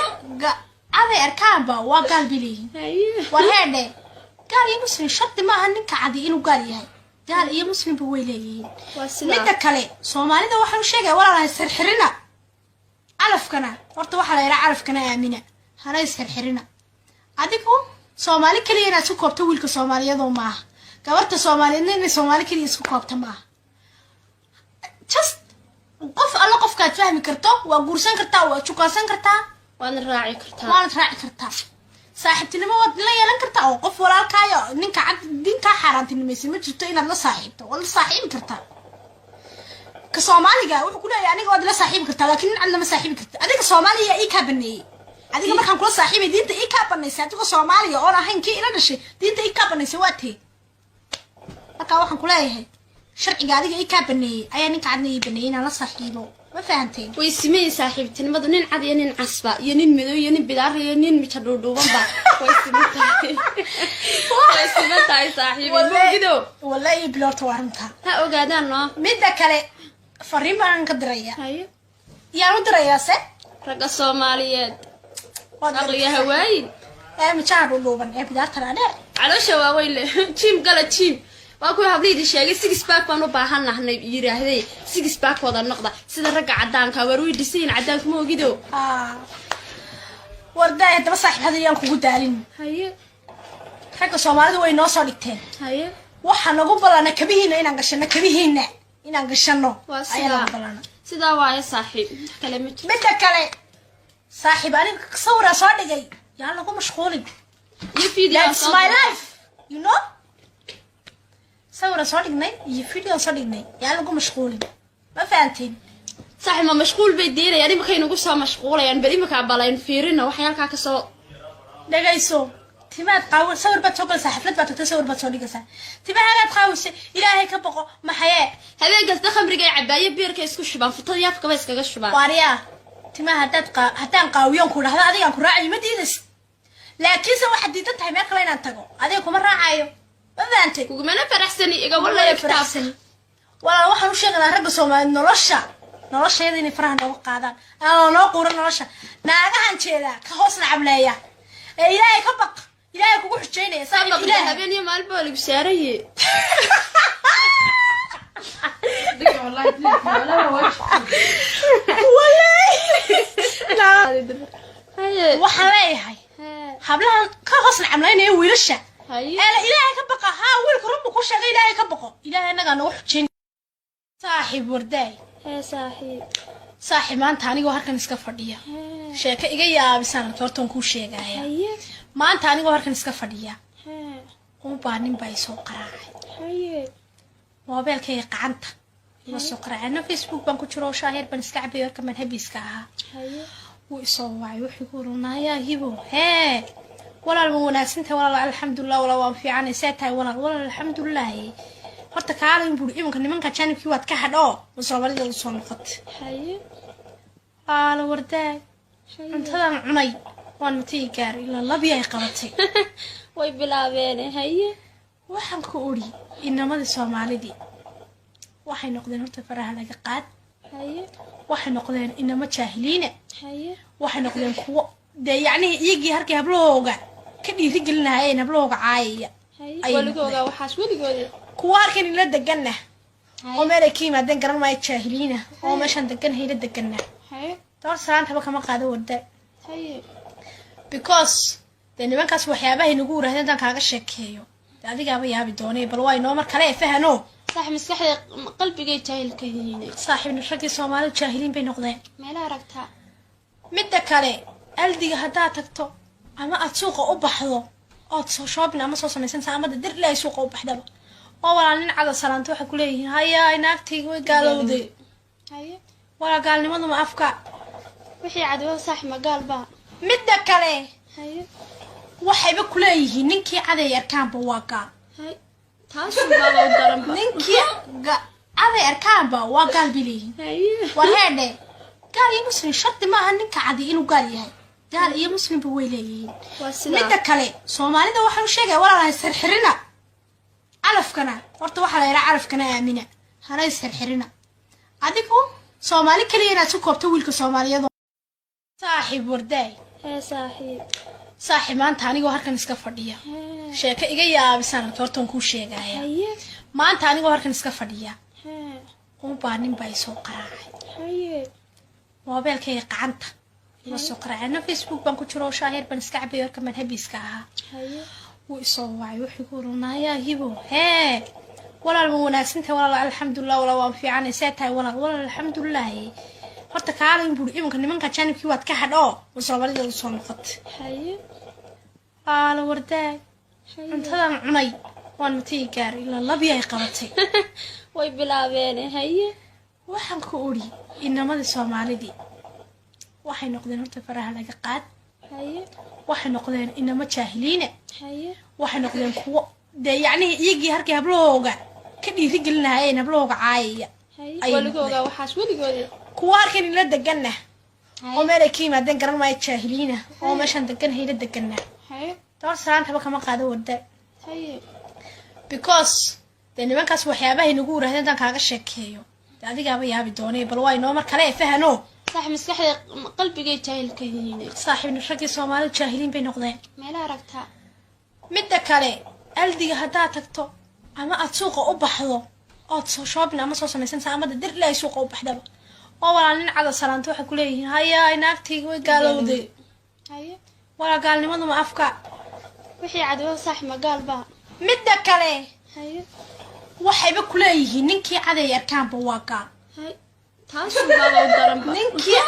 caday arkaanba waa gaal bileeyihiin haya warheede gaal iyo muslim sharti ma aha ninka caday inuu gaal yahay gaal iyo muslim ba way leeyihiin midda kale Soomaalida waxa uu sheegay walaalahay sirxirina alafkana horta waxa la yiraahdaa alafkana aamina hana sirxirina adigu Soomaali kaliya inaad ku koobto wiilka Soomaaliyeed oo maaha gabarta Soomaaliyeedna inay Soomaali kaliya isku koobta ma just qof alla qofkaad fahmi karto waa guursan kartaa waa jukaansan kartaa waana raaci kartaa saaxiibtinimo waad la yeelan kartaa oo qof walaalkaayo ninka cad dinka xaaraantinimaysan ma jirto inaad la saaxiibto wala saaxiibi kartaa ka Soomaaliga wuxuu ku leeyahay aniga waad la saaxiibi kartaa laakiin cad lama saaxiibi kartaa adiga Soomaaliya ii ka baneeyay adiga markaan kula saaxiibay diinta ii ka baneysay adiga Soomaaliya oo ahayn kii ila dhashay diinta ii ka baneysay waa tii marka waxaan ku leeyahay sharciga adiga ii ka baneeyay ayaa ninka cadna ii baneeyay inaan la saaxiibo ma fahantay way simay saaxiibtinimadu nin cad iyo nin casba iyo nin madow iyo nin bidaar iyo nin mijadhuudhuuban ba way simay saaxiibinimo wallahi bilowta waranta ha ogaadaan no midda kale fariin baan ka diraya yaa u diraya se raga Soomaaliyeed aqliga hawaayin mijadhuudhuuban bidaarta dheer caloosha waaweyn jim gala jim waa ku hableeydi sheegay six pack baan u baahanahay yiraahday six pack wada noqda sida ragga cadaanka war way dhiseen cadaanka ma ogido warday daba saaxiib hadiyaan kugu daalin ragga Soomaalida way noo soo dhigteen waxa nagu balana kabihiina inaan gashano ayaa balana sida waaya saaxiib kale mid kale saaxiib aniga sawira soo dhigay yaa lagu mashquulin that's my life you know sawira soo dhignay iyo video soo dhignay yaa lagu mashquulin ma fahantiin saaxiib ma mashquul bay diirayaan imika inagu soo mashquulayaan bari imika balaan fiirina waxa halka ka soo dhagayso timaad qaawin sawir baad soo galay xaflad baad tagtay sawir baad soo dhigaysaa timahaad qaawisay ilaahay ka baqo maxay habeenkaas khamriga ay cabaaye beerka isku shubaan futada yaafka ba iskaga shubaan wariya timaha hadaan qaawiyon ku dhahda adiga ku raacay ma diidas laakiin se waxa diidan tahay meel kale inaan tago adiga kuma raacayo ma fahanteen kugumana faraxsani iga wallahi kitaabsan wala waxaan u sheegnaa ragga Soomaaliyeed nolosheeda inay faraha nooga qaadaan aan noo quuran nolosha naagahan jeeda ka hoos nacableeya ilaahay ka baq ilaahay kugu xujeynaya saaxiib ilaahay habeen iyo maalmo lagu saaraye waxaan leeyahay hablahan ka hoos nacableynaya wiilasha ilaahay ka baqa ha wiilku rabbu ku sheegay ilaahay ka baqo ilaahay naga nagu xujeyn saaxiib warday saaxiib maanta anigoo halkan iska fadhiya sheeko iga yaabisan hortaan ku sheegaya maanta anigoo halkan iska fadhiya baanin baa soo qaraacay moobilkayga gacanta la soo qaraacay Facebook baan ku jiro shaahir baan iska cabiyo kaman habiska ah wuu soo waay wuxuu ku runaayaa hibo walaal wanaagsantahay walaal alxamdulillah walaal waan fiicanay saatahay walaal alxamdulillah horta kaalin buu imanka nimanka janibkii waad ka hadho Soomaalida u soo noqotay ala warday cuntadan cunay waan matii gaar ilaa labiya ay qabatay way bilaabeen waxaan ku ori inamada Soomaalida waxay noqdeen horta faraha laga qaad waxay noqdeen inama jaahiliina waxay noqdeen kuwa yani iyagii halkii hablooga ka dhiiri gelinaayeen hablooga caayaya waligooga waxaas waligooda kuwa halkan ila deganna oo meel ay kiimaadeen garan maayo jaahiliina oo meeshan degan hayla deganna door salaanta ba kama qaado wada because de nimankaas waxyaabaha inagu yiraahdeen tan kaaga sheekeeyo adigaaba yaabi doonay bal way noo mar kale fahano saaxiib maskaxda qalbiga jaahil ka yihiin saaxiib ragii Soomaaliyeed jaahiliin bay noqdeen meelaha aragtaa midda kale aldiga hadaa tagto ama aad suuqa u baxdo oo soo shopping ama soo samaysan ama dir ilaa suuqa u baxdaba oo walaal nin cad salaanto waxa ku leeyihiin haya inaagtayga way gaalowday wala gaalnimadu ma afka wixii cadwa saaxiib ma gaalba midda kale waxayba ku leeyihiin ninkii caday arkaanba waa gaal taas baa u daran ninkii caday arkaanba waa gaal biliin wareede gaal iyo muslim shaqti ma aha ninka caday inuu gaal yahay gaal iyo muslim ba way leeyihiin midda kale Soomaalida waxaan u sheegay walaalahay sirxirina alafkana horta waxa la yiraahdaa alafkana aamina hana sirxirina adigu Soomaali kaliya inaad ku koobto wiilka Soomaaliyeed saaxiib warday saaxiib maanta anigoo halkan iska fadhiya sheeko iga yaabisan hortaan ku sheegaya maanta anigoo halkan iska fadhiya baanin baa soo qaraacay moobilkayga gacanta la soo qaraacay Facebook baan ku jiro shaahir baan iska cabiyo kaman habiska ah wuu isoo wacay wuxuu ku oranayaa hibo hee walaal ma wanaagsantahay walaal alxamdulilah walaal waan fiicanay see tahay walaal alxamdulilah horta kaalin buuri imanka nimanka janibkii waad ka hadho wasoomalida u soo noqotay haye qaala wardaag cuntadan cunay waan matay gaar ilaa labi ay qabatay way bilaabeen haye waxaan ku ori inamadii soomaalidii waxay noqdeen horta faraha laga qaad haye waxay noqdeen inama jaahiliina haye waxay noqdeen kuwo dee yacni iyagii halkii hablahooga ka dhiirigelinahayeen hablahooga caayaya haye waligooga waxaas weligoodii kuwa halkan ila deganna oo meel ay ka yimaadeen garan maayo jaahiliina oo meeshaan degan hayla deganna haye door salaantaba kama qaado warda haye because dee nimankaas waxyaabahay nagu urahdeen intaan kaaga sheekeeyo dee adigaaba yaabi doonay bal waa inoo mar kale ee fahano صح مسكحي قلبي جاي جاهل كهين صاحب نشركي صومالي جاهلين بين نقدين ما لا ركتها مدة كالي ألدي هدا تكتو أما أتسوق أبحضو أتسو شوابنا أما صوصا ميسان سا أما دير لا يسوق أبحضو ولا نين على سلانتو حكو ليه هيا ناكتي وقالوا دي هيا ولا قال لماذا ما أفكا وحي عدوه صح ما قال با مدة كالي هيا waxay ba kuleeyihiin ninkii caday arkaanba waa gaal hay taas baa u daran ba ninkii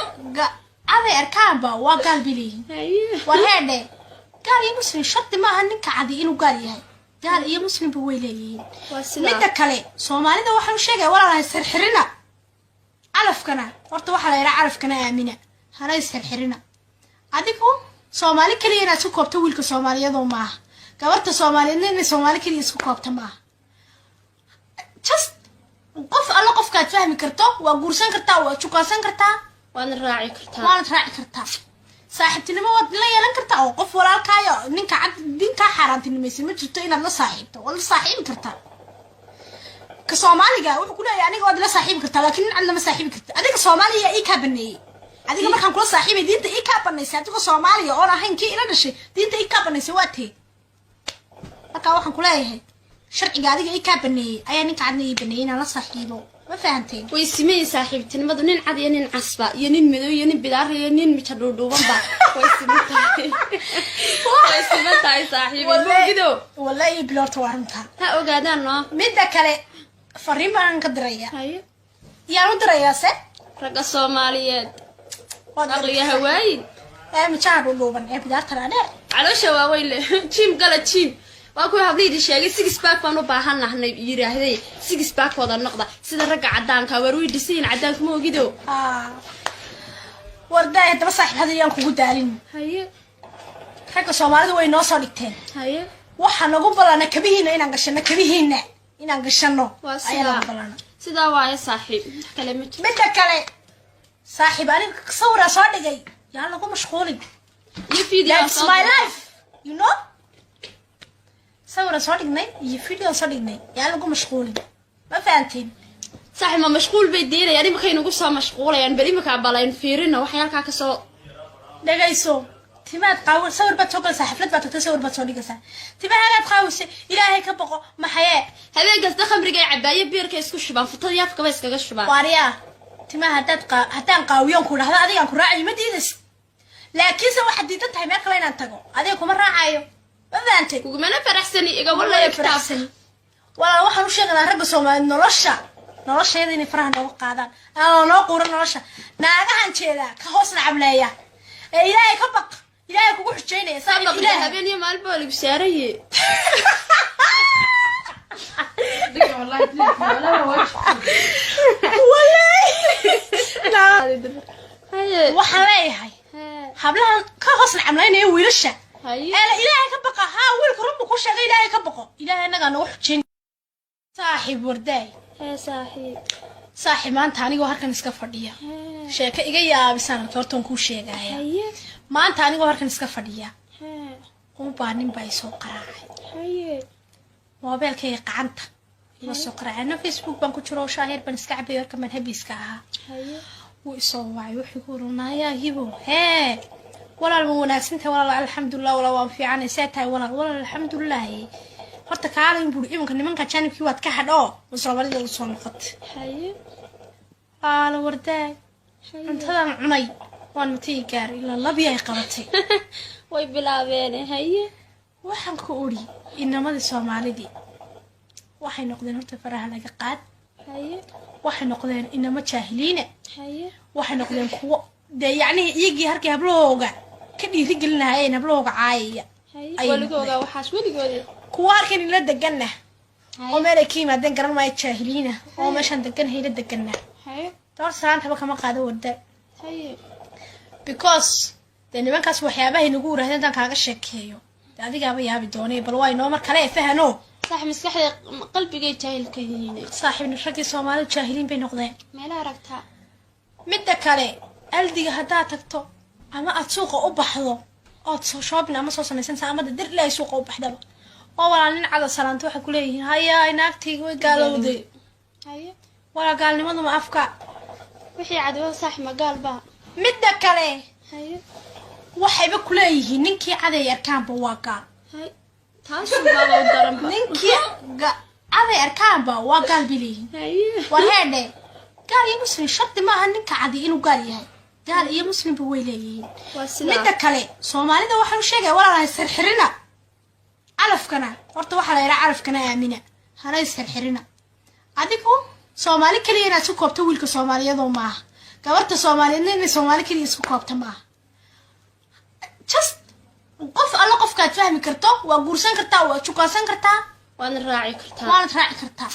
caday arkaanba waa gaal biliin hay wareede gaal iyo muslim shaqti ma aha ninka caday inuu gaal yahay gaal iyo muslim ba way leeyihiin midda kale Soomaalida waxaan sheegay walaalahay sirxirina calafkana horta waxa la yiraahdaa calafkana aamina hana sirxirina adigu Soomaali kaliya inaad ku koobto wiilka Soomaaliyeed oo maaha gabarta Soomaaliyeed in Soomaali kaliya isku koobto maaha just qof alla qofkaad fahmi karto waa guursan kartaa waa jukaansan kartaa waana raaci kartaa saaxiibtinimo waad la yeelan kartaa oo qof walaalkaayo ninka cad dinka xaaraantinimaysa ma jirto inaad la saaxiibto wala saaxiibi kartaa ka Soomaaliga wuxuu ku leeyahay aniga waad la saaxiibi kartaa laakiin cid lama saaxiibi karta adiga Soomaaliya ii ka baneeyay adiga markaan kula saaxiibay diinta ii ka baneysay adiga Soomaaliya oo ahayn kii ila dhashay diinta ii ka baneysay waa tee marka waxaan ku leeyahay sharciga adiga ii ka baneeyay ayaa ninka cadna ii baneeyay inaan la saaxiibo ma fahanteen way simay saaxiibtinimadu nin cad iyo nin casba iyo nin madow iyo nin bidaar iyo nin mid dhuudhuuban ba way simay saaxiibinimo wallahi bilorta waranta ha ogaadaan no midda kale fariin baan ka diraya haye yaan u dirayaa se raga Soomaaliyeed aqliga hawaayin ma jaan dhuudhuuban ee bidaarta dheer caloosha waaweyn leh jim gala jim waa ku habliydi sheegay six pack baan u baahanahay yiraahday six pack wada noqda sida rag cadaanka war way dhiseen cadaanka ma ogido warday daba saaxiib hadiyaan kugu daalin haye rag Soomaalidu way noo soo dhigteen haye waxa nagu balana kabihiina inaan gashano ayaa balana sida waaye saaxiib kale midda kale saaxiib aniga sawira soo dhigay yaa lagu mashquulin iyo video that's my life you know صورة صادقني يفيديو صادقني يعني لقوا مشغولين ما فهمتين صح ما مشغول بيدينا يعني ما كاين نقص مشغولة يعني بري ما كعبالين فيرنا وحيالك كسو دقيسو تما تقاول صور بتوكل حفلات بتصور بتصوري قصة تما هلا تقاوس إلهي كبقى ما حياة هذا قصد خمر جاي عباية بيرك يسكو الشباب فطري يافك بس كذا الشباب واريا تما هتا نقاويون كل هذا هذا ينكر راعي مدينس لكن سو واحد يتنتهي ما كلنا نتقو هذا يكون راعي فهمتي وكمان فرحسني إيجا والله يفرحسني والله waxaan u sheegnaa rag Soomaali nolosheeda inay faraha nooga qaadaan aan noo quuran nolosha naagahan jeeda ka hoos nacableeya ee ilaahay ka baq ilaahay kugu xujeynaya saaxiib ilaahay habeen iyo maalin baa lagu saaraye waxaan leeyahay hablahan ka hoos nacableynaya wiilasha أنا إلهي كبقى ها ويلك ربك وش غير إلهي كبقى إلهي أنا قانا وحجين صاحب ورداي صاحب ما أنت عنيقو هاركن اسكفرديا شيكا إيجا بسانا كورتون كو شيكا ما أنت عنيقو هاركن اسكفرديا وبانين بايسو قراعي موبيل كي قعنت يوسو قراعي أنا فيسبوك بانكو تشرو شاهر بانسكعبي وركا من هبيسكاها ويسو واعي وحيقولونا يا هيبو هاي walaal ma wanaagsantahay walaal alxamdulilah walaal waan fiicanay see tahay walaal alxamdulilah horta kaalin buuri imanka nimanka janibkii waad ka hadho wasoomalida u soo noqotay haye qaala wardaag cuntadan cunay waan matay gaar ilaa labi ay qabatay way bilaabeen haye waxaan ku uri inamadii Soomaalidii waxay noqdeen horta faraha laga qaad haye waxay noqdeen inama jaahiliina haye waxay noqdeen kuwo yacni iyagii halkii hablahooga ka dhiiri gelinaayeen hablahooga caayaya haye waligooga waxaas weligoodi kuwa halkan ila deganna oo meelay ka yimaadeen garan maayo jaahiliina oo meeshan degan hayla deganna haye door salaantaba kama qaado wada haye because de nimankaas waxyaabaha inagu uraahday intaan kaaga sheekeeyo adigaaba yaabi doonay bal waa inoo mar kale fahano صح مسكحي قلبي جاي جاهل كهين صاحب نشرتي Soomaali jaahiliin bay noqdeen meela aragtaa midda kale aldiga hadaa tagto ama aad suuqa u baxdo oo soo shoobin ama soo samaysan ama dir ilaa suuqa u baxdaba oo walaalin cad salaanto waxa ku leeyihiin haya inaagtiga way gaalowday haye wala gaalnimadu ma afka wixii cadwo sax ma gaalba midda kale haye waxayba ku leeyihiin ninkii caday arkaanba waa gaal haye taasoo baba u daran ninkii caday arkaanba waa gaal biliin haye warheede gaal iyo muslim sharti ma aha ninka cadi inuu gaal yahay gaal iyo muslim ba way leeyihiin midda kale Soomaalida waxa uu sheegay walaalahay sirxirina calafkana horta waxa la yiraahdaa calafkana aamina hanay sirxirina adigu Soomaali kaliya inaad isku koobto wiilka Soomaaliyadoo ma aha gabarta Soomaaliyeedna inay Soomaali kaliya isku koobto ma aha just qof alla qofkaad fahmi karto waa guursan kartaa waa jukaasan kartaa waan raaci kartaa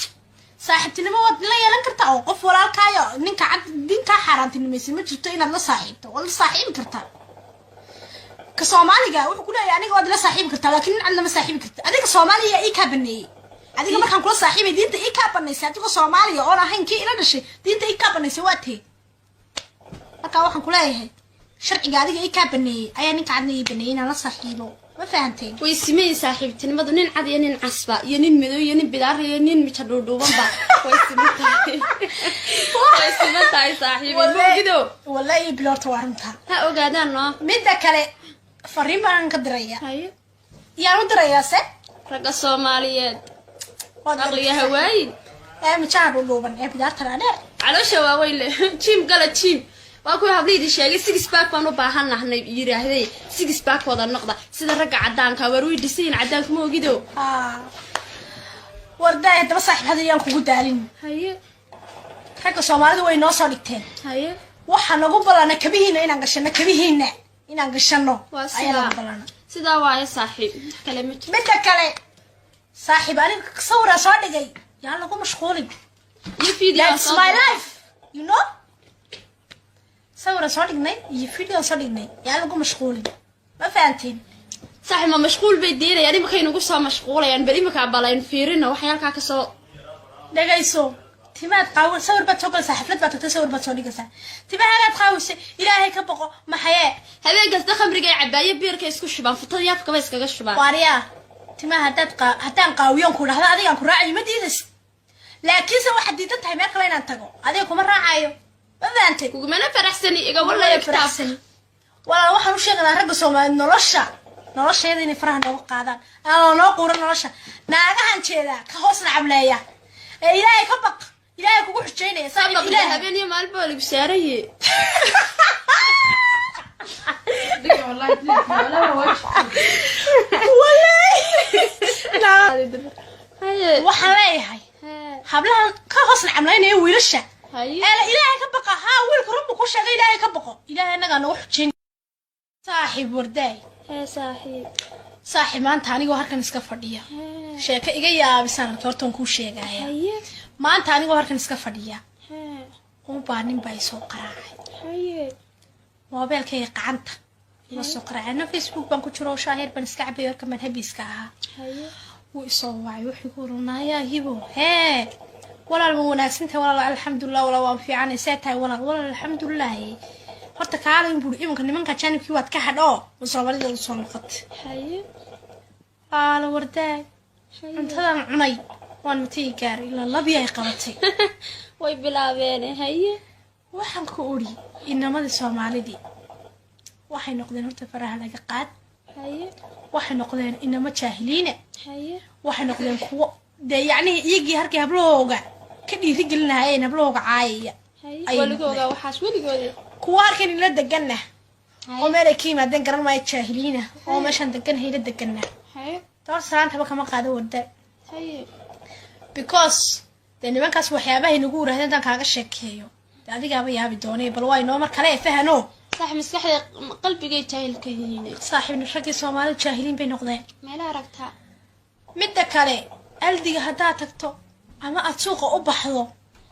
saaxiibtinimo waad la yeelan kartaa oo qof walaalkaayo ninka cad dinka xaraantinimaysan ma jirto inaad la saaxiibto wala saaxiibi kartaa ka Soomaaliga wuxuu ku leeyahay aniga waad la saaxiibi kartaa laakiin nin cad lama saaxiibi kartaa adiga Soomaaliya ii ka baneeyay adiga markaan kula saaxiibay diinta ii ka baneysay adiga Soomaaliya oo ahayn kii ila dhashay diinta ii ka baneysay waa tee marka waxaan ku leeyahay sharciga adiga ii ka baneeyay ayaa ninka cadna ii baneeyay inaan la saaxiibo ma fahanteen way simay saaxiibtinimadu nin cad iyo nin casba iyo nin madow iyo nin bidaar iyo nin mid dhuudhuuban ba way simay saaxiibinimo wallahi bilorta waranta ha ogaadaan no midda kale fariin baan ka diraya haye yaa u diraya se raga Soomaaliyeed aqliga hawaayin ma jaan dhuudhuuban bidaarta dheer caloosha waa weyle jim gala jim waa ku habliydi sheegay six pack baan u baahanahay yiraahday six pack wada noqda sida ragga cadaanka waru dhisiin cadaanka ma ogido warday daba saaxiib hadiyaan kugu daalin haye ragga Soomaalidu way noo soo dhigteen haye waxa nagu balana kabihiina inaan gashano ayaa sida waaye saaxiib kale midda kale saaxiib aniga sawira soo dhigay yaa lagu mashquulin iyo video that's my life you know sawira soo dhignay iyo video soo dhignay yaa lagu mashquulin ma fahanteen saaxiib ma mashquul bay diirayaan imika inagu soo mashquulayaan bari imika balaan fiirina waxay halka ka soo dhagayso timaad qaawil sawir baad soo galaysaa xaflad baad tagtay sawir baad soo dhigaysaa timahaagaad qaawise ilaahay ka boqo maxayee habeenkasta khamriga cabaaye biirka isku shubaan futada yaabka ba iskaga shubaan waariyaa timaha haddaan qaawiyoon ku dhahdo adigaan ku raacayo ma diidas laakiinse waxaad diidan tahay meel kale inaan tago adiga kuma raacayo ma fahanteen kugumana faraxsani iga wallaahi kitaab walaal waxaan u sheegnaa ragga Soomaaliyeed nolosheeda inay faraha nooga qaadaan aan noo quuran nolosha naagahan jeedaa ka hoos nacableeya ee ilaahay ka baq ilaahay kugu xujeynaya sabab ilaahay habeen iyo maalin baa lagu saaraye waxaan leeyahay hablahan ka hoos nacableynaya wiilasha ilaahay ka baqa haa wiilka runbu ku sheegay ilaahay ka baqo ilaahay anagaa nagu xujeyn saaxiib warday saaxiib maanta anigoo halkan iska fadhiya sheeko iga yaabisan hortaan kuu sheegaya maanta anigoo halkan iska fadhiya baa nin baa isoo qaraacay moobeelkayga gacanta iga soo qaraacay na Facebook baan ku jiro shaahir baan iska cabay warka madhabiiska ahaa wuu isoo wacay wuxuu ku oranayaa hibo walaal ma wanaagsantahay walaal alxamdulillah walaal waan fiicanay seetahay walaal alxamdulillah horta kaalin buu imanka nimanka janibkii waad ka hadho Soomaalida soo noqotay ala warday intadan cunay waan matay gaar ila labi ay qabatay way bilaabeen haye waxaan ku uri inamadii Soomaalidii waxay noqdeen horta faraha laga qaad haye waxay noqdeen inama jaahiliina haye waxay noqdeen kuwo yacni iyagii halkii hablahooga ka dhiiri gelinaayeen hablahooga caayaya haye waligooga waxaas weligoodi kuwa halkan ila deganna oo meelay ka yimaadeen garan maayo jaahiliina oo meeshan degan hayla deganna haye door salaantaba kama qaado warda haye because dee nimankaas waxyaabahay nagu urahdeen intaan kaaga sheekeeyo dee adigaaba yaabi doonay bal waa inoo mar kale fahano صح مسكحة قلبي جاي جاهل كذيني saaxiibna raggii soomaalida jaahiliin bay noqdeen ما لا ركتها midda kale aldiga haddaad tagto ama aad suuqa u baxdo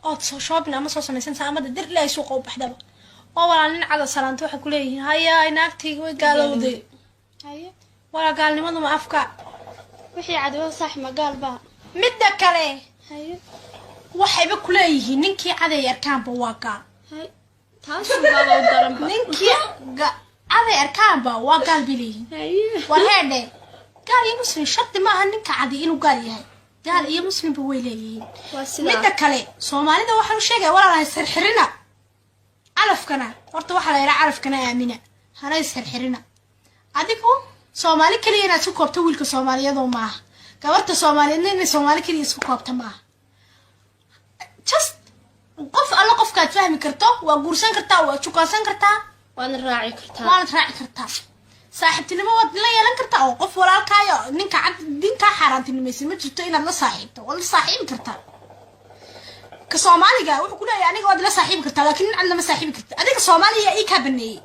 ood soo shoobin ama soo samaysantaa amada dir ilaahay suuqa u baxdaba oo walaa nin cada salaanto waxay ku leeyihiin hayaa naagtayga way gaalowday هاي walaa gaalnimadu ma afka وحي عدوى صح ما قال بقى midda kale هاي waxayba ku leeyihiin ninkii caday arkaanba waa gaal هاي تاسو بابا ودرن بقى ninkii caday arkaanba waa gaal bay leeyihiin هاي war heedhe gaal iyo muslim shardi maaha ninka cadi inuu gaal yahay gaal iyo muslimba way leeyihiin واسلا midda kale soomaalida waxaan u sheegaya walaalahay sirxirina calafkana horta waxaa la yidhaha calafkana aamina hana isxirxirina adigu soomaali keliya inaad isku koobto wiilka soomaaliyadoo maaha gabarta soomaaliyeedna inay soomaali keliya isku koobta maaha just qof alla qofkaad fahmi karto waa guursan kartaa waa jukaansan kartaa وانا راعي كرتها waanad raaci kartaa saaxiibtinimo waad la yeelan kartaa oo qof walaalkaayo ninka cad dinkaa xaaraantinimaysan ma jirto inaad la saaxiibto waa la saaxiibi kartaa ka soomaaliga wuxuu ku leeyahay aniga waad la saaxiibi kartaa laakiin nin cad lama saaxiibi karta adiga soomaaliya ii kaa baneeyey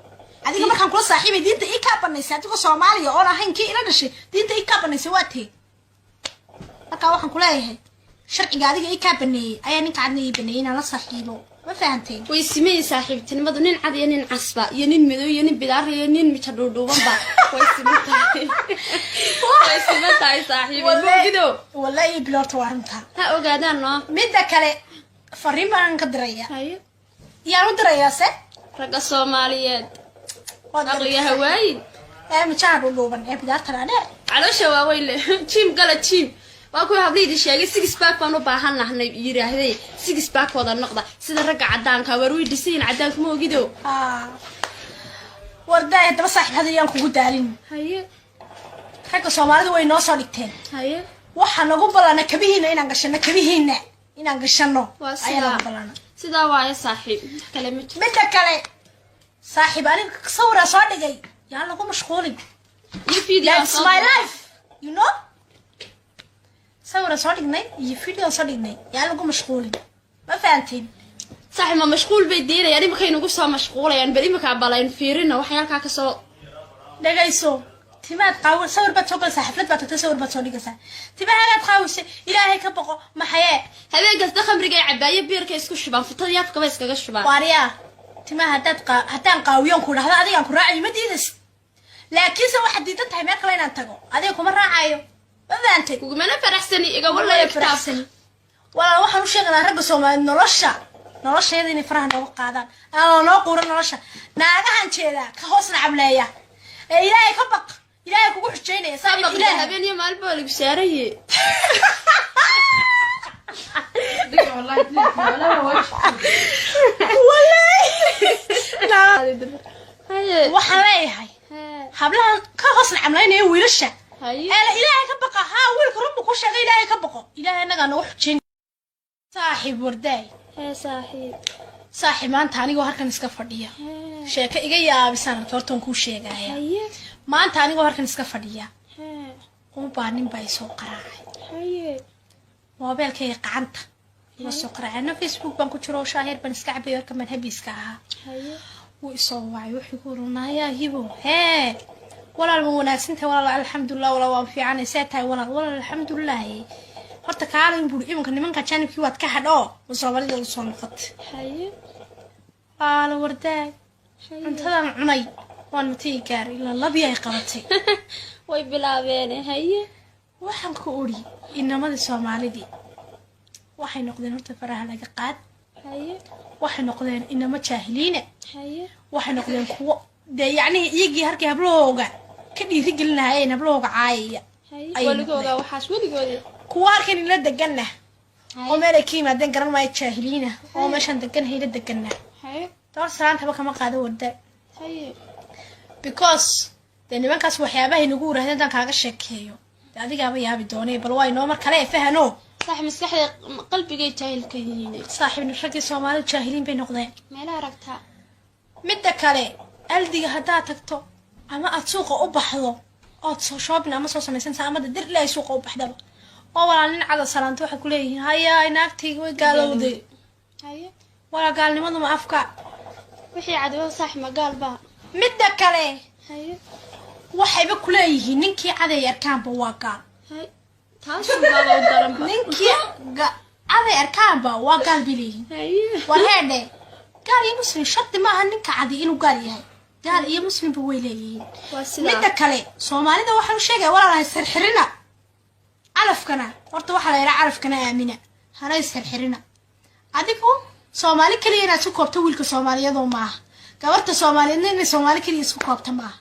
adiga markaan kula saaxiibay diinta ii kaa banaysay adigoo soomaaliya oon ahayn kii ila dhashay diinta ii kaa banaysay waa tee markaa waxaan ku leeyahay sharciga adiga ii kaa baneeyey ayaa ninka cadna ii baneeyey inaan la saaxiibo ma fahanteen ويسمي صاحبتي نمدو نين عاد ينين عصبة ينين مدو ينين بدار ينين متشدودو بمبا ويسمي تاي ويسمي تاي صاحبي مو كدو walla ii biloorta waa runtaa ها اوغادان نو midda kale fariin baan ka diraya هاي yaan u dirayaa se رقا صوماليات waad عقلي هواي ee mijaha dhuudhuuban ee bidaartan adheer على شواويل تيم قال تيم واكو هبليدي شيغي 6 باك بانو باهناحنay yiraahdey 6 باك wada noqda sida ragga cadaanka war way dhiseen cadaanka ma ogido warday hadaba saaxiib hadayaan kugu daalin haye ragga soomaalida way noo soo dhigteen haye waxaa nagu balana kabihiina inaan gashano waa ayaa nagu balana sidaa waaye saaxiib kale ma jiro midda kale saaxiib aniga sawira soo dhigay yaa lagu mashquulin that's my life you know sawira soo dhignay iyo video soo dhignay yaa lagu mashquulin ma fahantiin صاحب ما مشغول بيدينا يعني ما كاين نقص مشغوله يعني بلي ما كعبالين فيرنا وحيالك كسو dhagayso timaad qaawan sawir baad soo galaysaa xaflad baad tagtay sawir baad soo dhigaysaa timahagaad qaawisay ilaahay ka boqo maxayee habeenkaas dakhmriga cabaaye biirka isku shubaan fitada yaafka ba iskaga shubaan waariyaa timaha haddaan qaawiyoon ku dhahdo adigaan ku raacayo ma diidas laakiinse waxaad diidan tahay meel kale inaan tago adiga kuma raacayo ma fahamtay kugumana faraxsani iga walaa faraxsani walaal waxaan u sheeganaa ragga soomaaliyeed nolosheeda inay faraha nooga qaadaan aan noo quuran nolosha naagahan jeedaa ka hoos nacableeya ee ilaahay ka baq ilaahay kugu xujeynaya sabab ilaahay habeen iyo maalin baa lagu saaraye waxaan leeyahay hablahan ka hoos nacableynaya wiilasha ilaahay ka baqa haa wiilka runbu ku sheegay ilaahay ka baqo ilaahay inagaa nagu xujeyn saaxiib wardaay saaxiib maanta anigoo halkan iska fadhiya sheeko iga yaabisaan hortoon kuu sheegaya maanta anigoo halkan iska fadhiya ubaa nin baa isoo qaraacay moobeelkayga gacanta iga soo qaraacay ana facebook baan ku jiro shaaheer baan iska cabay warka manhabiiska ahaa wuu isoo wacay wuxuu ku urunaayaa hibo hee walaal ma wanaagsantahay walaal alxamdulilah walaal waan fiicanay see tahay walaal alxamdulilah horta kaalin buuri imanka nimanka janibkii waad ka hadhoo musoomaalida u soo noqotay qaala wardaay cuntadan cunay waan matii gaaray ilaa labii ay qabatay way bilaabeen haye waxaan ku uri inamadii soomaalidii waxay noqdeen horta faraha laga qaad haye waxay noqdeen inama jaahiliina haye waxay noqdeen kuwo dee yacnii iyagii halkii hablahooga ka dhiirigelinahayeen hablahooga caayaya waligooda waxaas weligoodi kuwa halkan ila deganna oo meel ay ka yimaadeen garan maayo jaahiliina oo meeshaan degan hayla deganna door salaantaba kama qaado warda because dee nimankaas waxyaabahay nagu urahdeen intaan kaaga sheekeeyo dee adigaaba yaabi doonay bal waa inoo mar kale fahano صاحب مسكحة قلبي جاي جاهل كذيني saaxiibna raggii soomaalida jaahiliin bay noqdeen ما لا ركتها midda kale aldiga haddaad tagto ama aad suuqa u baxdo ood soo shoobin ama soo samaysantaa ama dir ilaahay suuqa u baxdaba oo walaal nin cada salaanta waxay ku leeyihiin hayaa naagtayga way gaalowday haye walaa gaalnimadu ma afka wixii cadwo sax ma gaal baa midda kale haye waxayba ku leeyihiin ninkii caday arkaanba waa gaal haye taas baa u daran ba ninkii caday arkaanba waa gaal bileeyihiin haye warheedhe gaal iyo muslim shardi maaha ninka cadi inuu gaal yahay gaal iyo muslimba way leeyihiin waa sida midda kale soomaalida waxaan u sheegaya walaalahay sirxirina calafkana horta waxaa la yidhaa calafkana aamina hana isxirxirina adigu soomaali keliya inaad isku koobto wiilka soomaaliyadoo maaha gabarta soomaaliyeedna inay soomaali keliya isku koobta maaha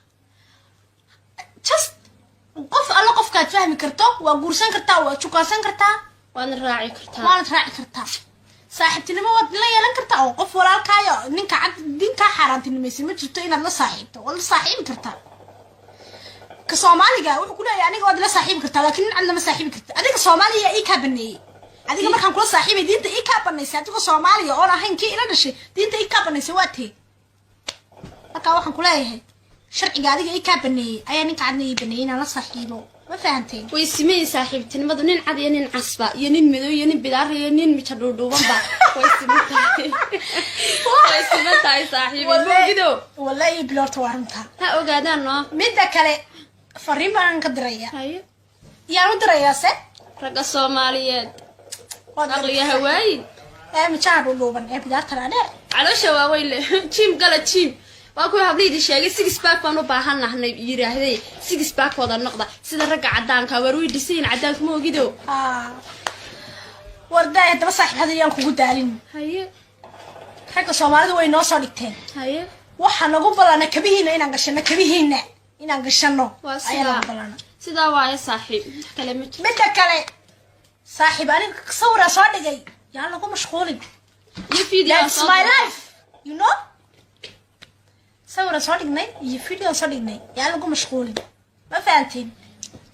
just qof alla qofkaad fahmi karto waa guursan kartaa waa jukaansan kartaa waana raaci kartaa waanad raaci kartaa saaxiibtinimo waad la yeelan kartaa oo qof walaalkaayo ninka cad dinkaa xaaraantinimaysa ma jirto inaad la saaxiibto waad la saaxiibi kartaa ka soomaaliga wuxuu ku leeyahay aniga waad la saaxiibi kartaa laakiin nin cad lama saaxiibi karta adiga soomaaliya ii kaa baneeyey adiga markaan kula saaxiibay diinta ii kaa banaysay adiga soomaaliya oon ahayn kii ila dhashay diinta ii kaa banaysay waa tee markaa waxaan ku leeyahay sharciga adiga ii kaa baneeyey ayaa ninka cadna ii baneeyey inaan la saaxiibo ma fahanteen way simeeyay saaxiibtinimadu nin cad iyo nin casba iyo nin madow iyo nin bidaar iyo nin mija dhuudhuubanba way simantahay saaxiibinimadido wallahi bilorta waa runtaa ha ogaadaan no midda kale fariin baan ka diraya haye yaan u dirayaa se ragga Soomaaliyeed waad aqliga hawaayi mijaha dhuudhuuban bidaarta dhaadheer caloosha waaweyn leh jim gala jim waa ku habliydi sheegay six pack baan u baahanahay yiraahday six pack wada noqda sida ragga cadaanka war way dhiseen cadaanka ma ogido warday daba saaxiibada yaan kugu daalin haye ragga Soomaalidu way noo soo dhigteen haye waxa nagu balana kabihiina inaan gashano waa sida waaye saaxiib kale midda kale saaxiib aniga sawira soo dhigay yaa lagu mashquulin iyo video that's my life you know sawira soo dhignay iyo video soo dhignay yaa lagu mashquulin ma fahantiin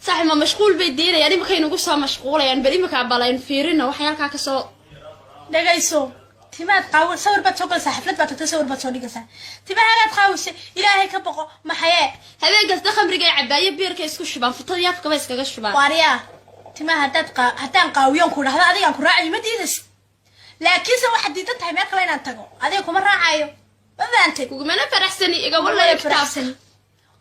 صح ما مشغول بيدينا يعني ما كانوا قصة مشغولة يعني بري ما كان بالين فيرنا وحيال كاكسو دقيسو تما تقاول صور بتسوق حفلات بتصور بتصوري قصة تما هلا تخاوش إلهي كبقى ما حياة هذا قصد خمر جاي عباية بير كيسكو شبان فطر ياف كبس كاش شبان واريا تما هتان قاويون كل هذا هذا ينكر راعي مدينس لكن سوى حديدتها ما كلنا نتقو هذا يكون راعيو ما أنت وكمان فرح سني إجا والله يفرح سني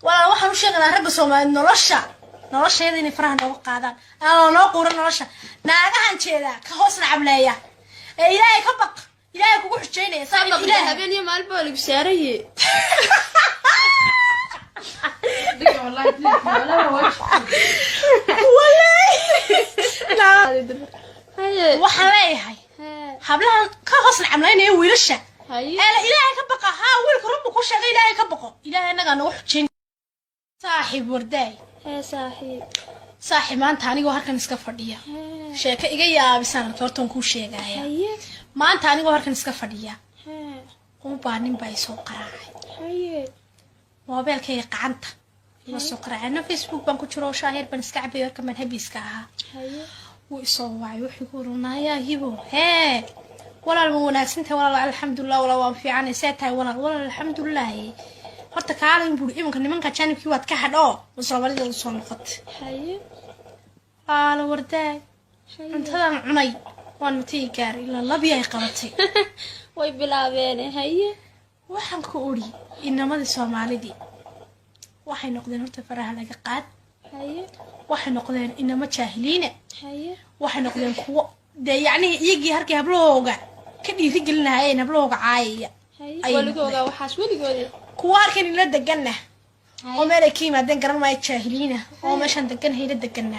ولا واحد مش يغنى رب سوما نرشة nolosheeda inay faraha nooga qaadaan aan noo quuran nolosha naagahan jeeda ka hoos nacableeya ee ilaahay ka baq ilaahay kugu xujeynaya sabab ilaahay habeen iyo maalin baa lagu saaraye diga wallahi waxaan leeyahay hablahan ka hoos nacableynaya wiilasha ilaahay ka baqa haa wiilka rabbi ku sheegay ilaahay ka baqo ilaahay anaga nagu xujeyn saaxiib wardaay saaxiib maanta anigoo halkan iska fadhiya sheeko iga yaabisaan hortaan kuu sheegaya maanta anigoo halkan iska fadhiya baa nin baa isoo qaraacay moobeelkayga gacanta iga soo qaraacay na facebook baan ku jiro shaaheer baan iska cabay warka man habiiska ahaa wuu isoo wacay wuxuu ku oranayaa hibo hee walaal ma wanaagsantahay walaal alxamdulilah walaal waan fiicanay see tahay walaal alxamdulilah horta kaalin buu imanka nimanka janibkii waad ka hadho Soomaalida u soo noqotay wardaay intadan cunay waan matay gaar ila labi ay qabatay way bilaabeen waxaan ku ori inamada Soomaalida waxay noqdeen horta faraha laga qaad waxay noqdeen inama jaahiliina waxay noqdeen kuwa yani iyagii harkii hablooga ka dhiiri gelinaayeen hablooga caayaya waligooga waxaas waligooda kuwa halkan ila degana oo meel ay ka yimaadeen garan maayo jaahiliina oo meeshan degan hayla degana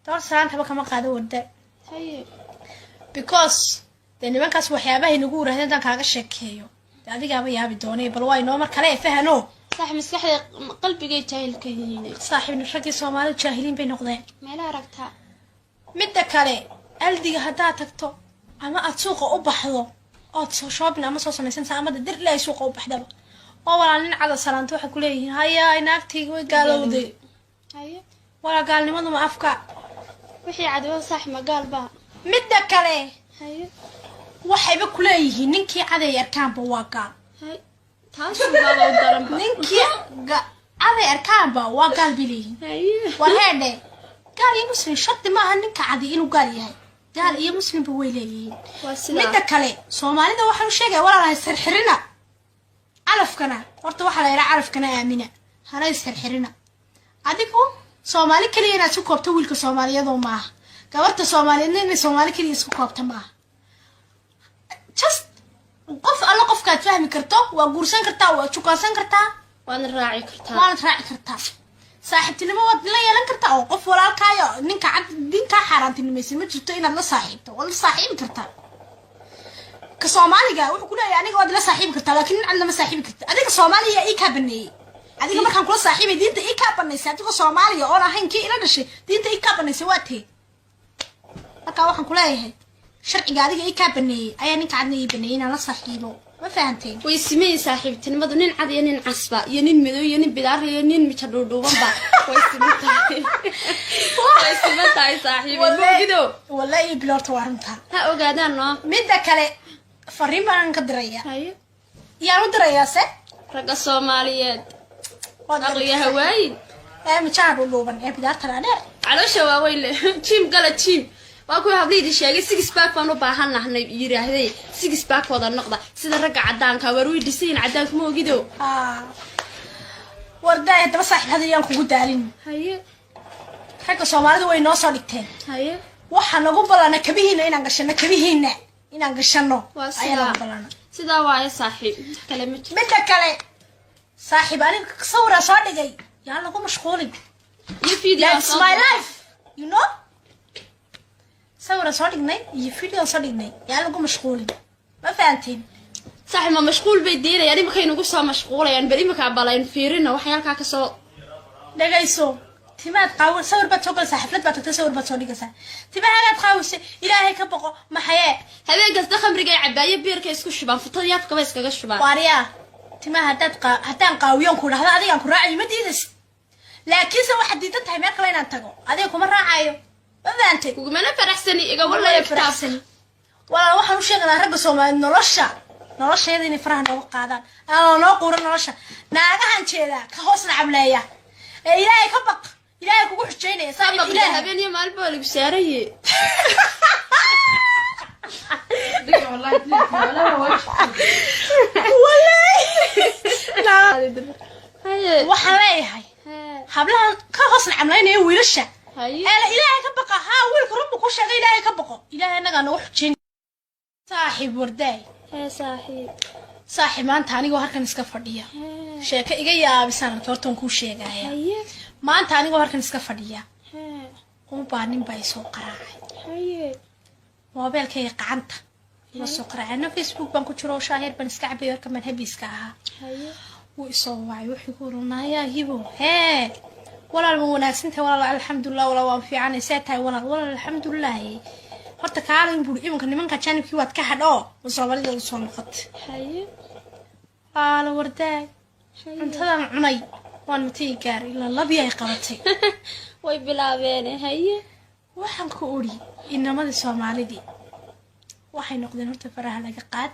toor saantaba kama qaado warda because nimankaas waxyaabaha inagu warahdeen tan kaaga sheekeeyo adigaaba yaabi doonay bal waa inoo mar kale fahano صح مسكحي قلبي جاي جاهل كهيني صاحب نشركي سومالي جاهلين بين نقدين ما لا ركتها مدة كالي ألدي هدا تكتو أما أتسوق أبحضو أتسو شوبنا أما سو سميسان سامد در لا يسوق أبحضو أولا لين على سلامتو حكو ليه هيا إناكتي وقالوا دي هيا ولا قال لي ماذا ما أفكار وحي عدو صح ما قال با مدة كالي هيا وحي بكو ليه ننكي عدي يركان بواقع هيا تاسو بابا ودرم ننكي عادي أركان با وقال بليه وهذا قال يا مسلم شرط ما هنك عادي إنه قال يهاي قال يا مسلم بويلي متى كله سومالي ده واحد شيء ولا راح يصير حرنا عرف كنا ورت واحد لا يعرف كنا آمنة هنا يصير حرنا عاديكم سومالي كلي أنا سو كوبت ويلك سومالي يدو معه كورت سومالي إني سومالي كلي سو كوبت معه just قف الله قف كات فهم كرتا وقرصان كرتا وشوكاسان كرتا وانا راعي كرتا saaxiibtinimo wad la yeelan kartaa oo qof walaalkaayo ninka cad dinka xaaraantinimaysan ma jirto inaad la saaxiibto wala saaxiibi kartaa ka Soomaaliga wuxuu ku leeyahay aniga wad la saaxiibi kartaa laakiin cad lama saaxiibi kartaa adiga Soomaaliya ii ka baneeyay adiga markaan kula saaxiibay diinta ii ka baneysay adiga Soomaaliya oo ahayn kii ila dhashay diinta ii ka baneysay waa tee marka waxaan ku leeyahay sharciga adiga ii ka baneeyay ayaa ninka cadna ii baneeyay inaan la saaxiibo ما فهمتين ويسمي صاحبتي نمدو نين عاد ينين عصبة ينين مدو ينين بدار ينين مشدودو بمبا ويسمي تاي صاحبي مو كده والله بلورت وارنتها ها اوغادان نو ميدا كله فريم بان كدريا هاي يا ودريا سه رجا سوماليات اغلي هواي مشاعر لوبن بدار ترى دير على شواويل تيم قال تيم واكو هبليدي sheegay six pack baan u baahanahay yiraahday six pack wada noqda sida raga cadaanka warwi dhiseen cadaanka ma ogido warday daba saaxiib hadiyaan kugu daalin haye xagga Soomaalida way noo soo dhigteen haye waxa nagu balana kabihiina inaan gashano ayaa balana sida waay saaxiib kale mid kale saaxiib aniga sawira soo dhigay yaa lagu mashquulin that's my life you know صورة صادقني يفيديو صادقني يعني لقوا مشغولين ما فهمتين صح ما مشغول بيدينا يعني ما كاين نقصها مشغولة يعني بدي مكان بالاين فيرنا وحيالك كسو دقيسو تما تقاول صور بتوكل صحفلت بتصور بتصوري كسا تما هلا تقاوس إلهي كبقى ما حياة هذا قصد خمر جاي عباية بير كيسكو الشباب فطريات كويس كالشباب واريا تما هتا نقاويون كل هذا هذا ينكر راعي مدينس لكن سوى حديدتها ما قلنا نتقو هذا يكون راعيو فهمتي وكمان فرحسني إيجا والله يكتب ولا واحد وش يقدر رجع سوما نرشة يديني فرح نوقع أنا نوقور نرشة ناقة هنشيلا كهوس عملية إلهي كبق إلهي كوش جيني صعب إلهي هبيني مال بالك بسعري والله لا وحلاي هاي حبلها كهوس عملية ويرشة أنا إلهي كبقى ويلك ربك وش هذا إلهي كبقى إلهي أنا نروح جين صاحب ورداي صاحب ما أنت هنيجو هركن إسكافردية شيء إيجا بس أنا كورتون كوشة جاية ما أنت هنيجو هركن إسكافردية هو بانين بايسو قراعي موبايل كي قعنت يسو قراعي أنا فيسبوك بانكو تشرو شاهر بنسكعبي يركب من هبيسكها ويصوّع ويقولون يا هيبو هاي ولا المناسنت ولا الحمد لله ولا وان في عن ساتها ولا الحمد لله horta kaalin buu imanka nimanka janibkii waad ka hadho Soomaalida u soo noqot haye ala warday intadan cunay waan matii gaar ila labiya ay qabatay way bilaabeen haye waxaan ku uri inamada Soomaalida waxay noqdeen horta faraha laga qaad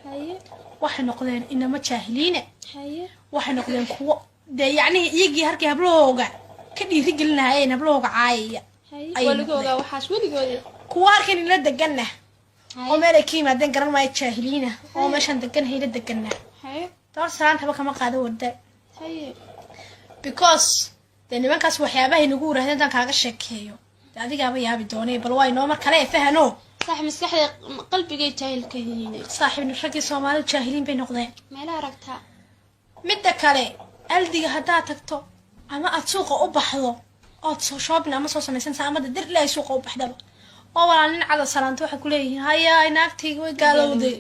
haye waxay noqdeen inama jaahiliina haye waxay noqdeen kuwa yani iyagii harkii hablooga ka dhiiri gelinaayeen hablooga caayaya haye waligooda waxaas waligooda kuwaarkan ila degana oo meel ay kiimaadeen garan ma ay jaahiliina oo meeshan degan hayla degana haye door salaanta kama qaado wada haye because nimankaas waxyaabaha inagu waraadeen tan kaaga sheekeeyo adiga ba yaabi doonay bal way noo mar kale fahano صح مسكحي قلبي جاهل كهيني صاحب نشكي Soomaali jaahiliin bay noqdeen meel aragta midda kale aldiga hadaa tagto ama aad suuqa u baxdo oo soo shoobin ama soo samaysan saamada dir ilaa suuqa u baxdaba oo walaalin cad salaanto waxa ku leeyihiin haya inaagtayga way gaalowday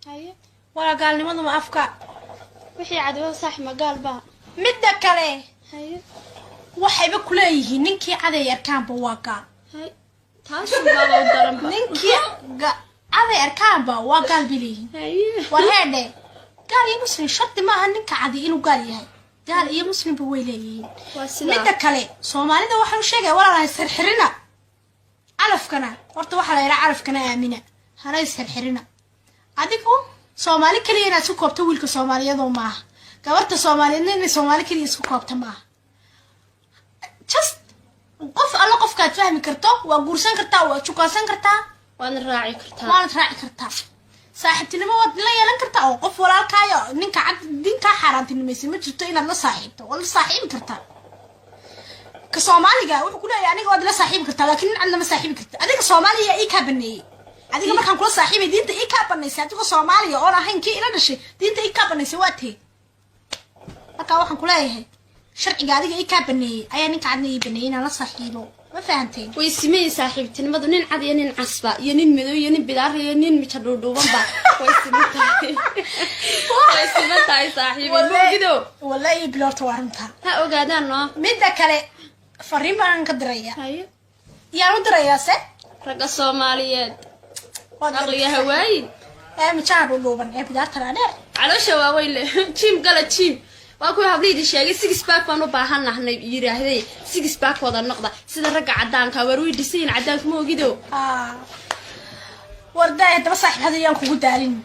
haya wala gaalnimadu ma afka wixii cadwa sax ma gaalba midda kale haya waxayba ku leeyihiin ninkii caday arkaanba waa gaal hay taas baa u daran ninkii caday arkaanba waa gaal biliin haya warheede gaal iyo muslim shaqti ma aha ninka caday inuu gaal yahay gaal iyo muslim ba way leeyihiin midda kale Soomaalida waxa uu sheegay walaalahay sirxirina alafkana horta waxa la yiraahdaa alafkana aamina hana sirxirina adigu Soomaali kaliya inaad ku koobto wiilka Soomaaliyeed oo maaha gabarta Soomaaliyeedna inay Soomaali kaliya isku koobta maaha just qof alla qofkaad fahmi karto waa guursan kartaa waa jukaansan kartaa waana raaci kartaa saaxiibtinimo waad la yeelan kartaa oo qof walaalkaayo ninka cad dinka xaaraantinimaysa ma jirto inaad la saaxiibto wala saaxiibi kartaa ka Soomaaliga wuxuu ku leeyahay aniga waad la saaxiibi kartaa laakiin cid lama saaxiibi karta adiga Soomaaliya ii ka baneeyay adiga markaan kula saaxiibay diinta ii ka baneysay adiga Soomaaliya oo ahayn kii ila dhashay diinta ii ka baneysay waa tee marka waxaan ku leeyahay sharciga adiga ii ka baneeyay ayaa ninka cadna ii baneeyay inaan la saaxiibo ma fahanteen way simay saaxiibtinimadu nin cad iyo nin casba iyo nin madow iyo nin bidaar iyo nin mita dhuudhuuban ba way simay saaxiibinimo wallahi bilowta waranta ha ogaadaan no midda kale fariin baan ka diraya yaan u dirayaa se ragga Soomaaliyeed aqliga hawaayin mita dhuudhuuban bidaarta dheer caloosha waaweyn leh jim gala jim waa ku habliydi sheegay six pack baan u baahanahay yiraahday six pack wada noqda sida ragga cadaanka war way dhiseen cadaanka ma ogido warday daba saaxiib hadiyaan kugu daalin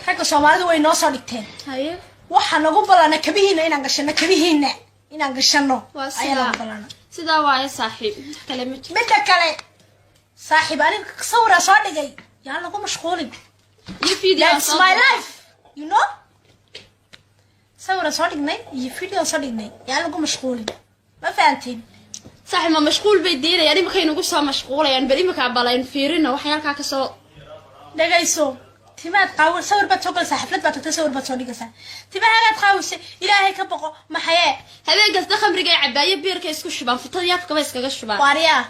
ragga Soomaalidu way noo soo dhigteen waxa nagu balana kabihiina inaan gashano ayaa balana sida waay saaxiib kale midda kale saaxiib aniga sawira soo dhigay yaa lagu mashquulin that's my life you know sawira soo dhignay iyo video soo dhignay yaa lagu mashquulin ma fahanteen صاحب ما مشغول بيدينا يعني ما كاين نقول صار مشغولة يعني بري ما كعبالين فيرنا وحيال كاكسو دقيسو تبعت قاول صور بتوكل صاحب لا بتصور بتصوري كسا تبعت قاوس إلهي كبقى ما حياة هذا قصد خمر جاي عباية بيرك يسكو الشباب في طريقك بس كذا الشباب واريا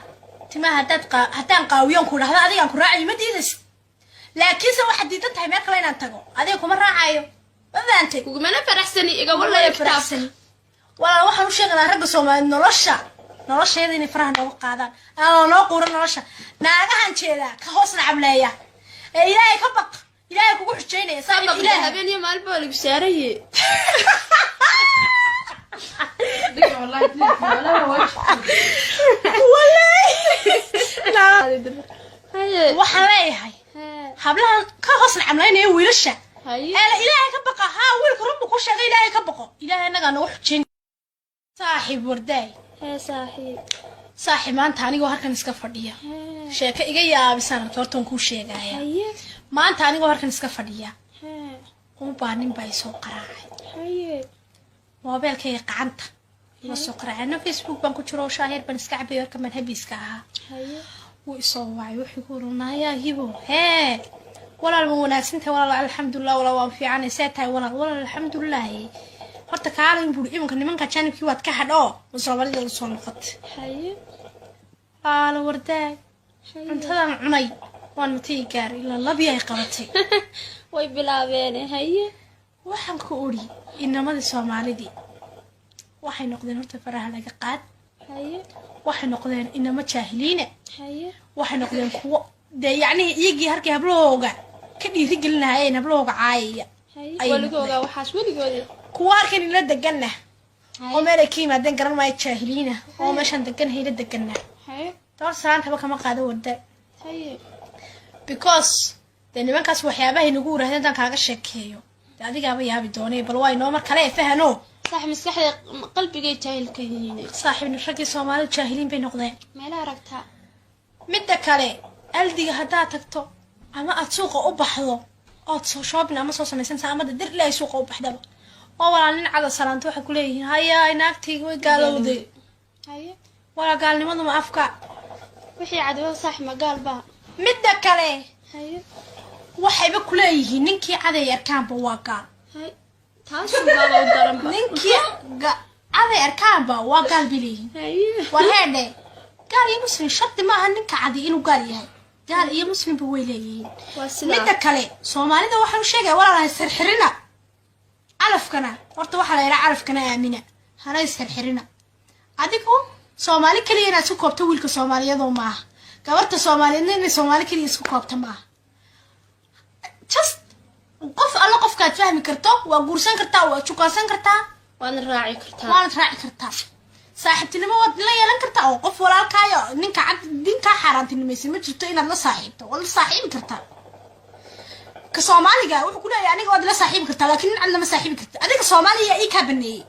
تما هتان قاويون كل هذا هذا ينكر راعي ما تيدس لكن سو واحد يدتها ما كلنا نتقو هذا يكون راعيو ما أنت وما أنا فرح سني إجا والله يفتح سني ولا واحد وش أنا رجع سوما nolosha inay faraha noogu qaadaan aan noo quuran nolosha naagahan jeeda ka hoosna cableeya ee ilaahay ka baq ilaahay kugu xujeynaya sabab ilaahay habeen iyo maalin baa lagu saaraye waxaan leeyahay hablahan ka hoosna cableynaya wiilasha ilaahay ka baqa haa wiilka runbu ku sheegay ilaahay ka baqo ilaahay anaga nagu xujeyn saaxiib warday صاحب maanta aniga halkan iska fadhiya sheeka iga yaabisan hortaan ku sheegaya maanta aniga halkan iska fadhiya baanin bay soo qaraacay mobilkayga gacanta iga soo qaraacay Facebook baan ku jiro shaahir baan iska cabay warka man habiska aha wuu soo waay wuxuu ku runaayaa hibo walaal ma wanaagsantahay walaal alxamdulillah walaal waan fiicanaysaa tahay walaal alxamdulillah horta kaalin buu imanka nimanka janibkii waad ka hadho Soomaalidu soo noqot ala warday intadan cunay waan matii gaar ila labi ay qabatay way bilaabeen waxaan ku uri inamada Soomaalida waxay noqdeen horta faraha laga qaad waxay noqdeen inama jaahiliina waxay noqdeen kuwa yani iyagii harkii hablooga ka dhiiri gelinaayeen hablooga caayaya waligooga waxaas waligooda kuwaarkan ila degana oo meel ay kiimaadeen garan ma jaahiliina oo meeshan degan hayla degana door salaanta kama qaado wada because nimankaas waxyaabaha inagu waraadaan kaaga sheekeeyo adigaaba yaabi doonay bal way noo mar kale fahano صاحب مسكحة قلبي جاي جاهل كهيني صاحب نشركي صومالي جاهلين بين نقطين ما لا ركتها مدة كالي ألدي هدا تكتو أما أتسوق أبحضو أو تشوبنا أما صوص مثلا سامد الدر لا يسوق أبحضو ولا نعد سلامتو حكولي هيا إناكتي وقالوا ذي هيا ولا قال لي ما أفكار وحي عدو صح ما قال بقى مدة كالي هيا وحي بكولي ننكي عدا يركان بواقع هيا تاسو بابا ودرم ننكي عدا يركان بواقع بليه هيا وهذا قال يا مسلم شرط ما هنك عادي إنه قال يهاي قال يا مسلم بويلي مدة كالي سومالي ده وحلو شيء ولا لا يصير حرنا عرف كنا ورت واحد لا يعرف كنا آمنة هلا يصير حرنا عاديكم سومالي كلي أنا سو كوبت ويلك سومالي يضو معه كبرت سومالي إني سومالي كلي سو كوبت معه just قف الله قف كات فهم كرتا وقرصان كرتا وشوكاسان كرتا وأنا راعي كرتا saaxiibtinimo wad la yeelan kartaa oo qof walaalkaayo ninka cad dinka xaaraantinimaysan ma jirto inaad la saaxiibto wala saaxiibi kartaa كصومالي وحكوا لي يعني قاعد لا صاحب كرتا لكن عندنا ما صاحب كرتا هذيك صومالي إيه كابني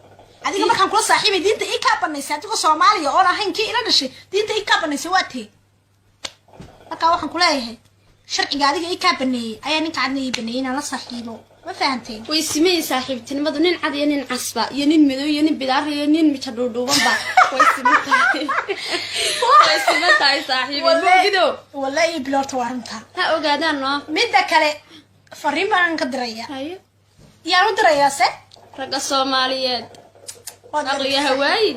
هذيك ما كان كل صاحب دينت إيه كابني ساعتك صومالي أنا هين كي إلا نشي دينت إيه كابني سواتي marka waxaan ku leeyahay sharciga adiga ay ka baneeyay ayaa ninka cadnay baneeyay la saxiibo ma fahanteen way simay saaxiibtinimadu nin cad iyo nin casba iyo nin madow iyo nin bidaar iyo nin mid dhuudhuuban ba way simay saaxiibo wallahi bilorta waranta ha ogaadaan no midda kale fariin baan ka diraya haye yaa u diraya se raga Soomaaliyeed aqliga hawaay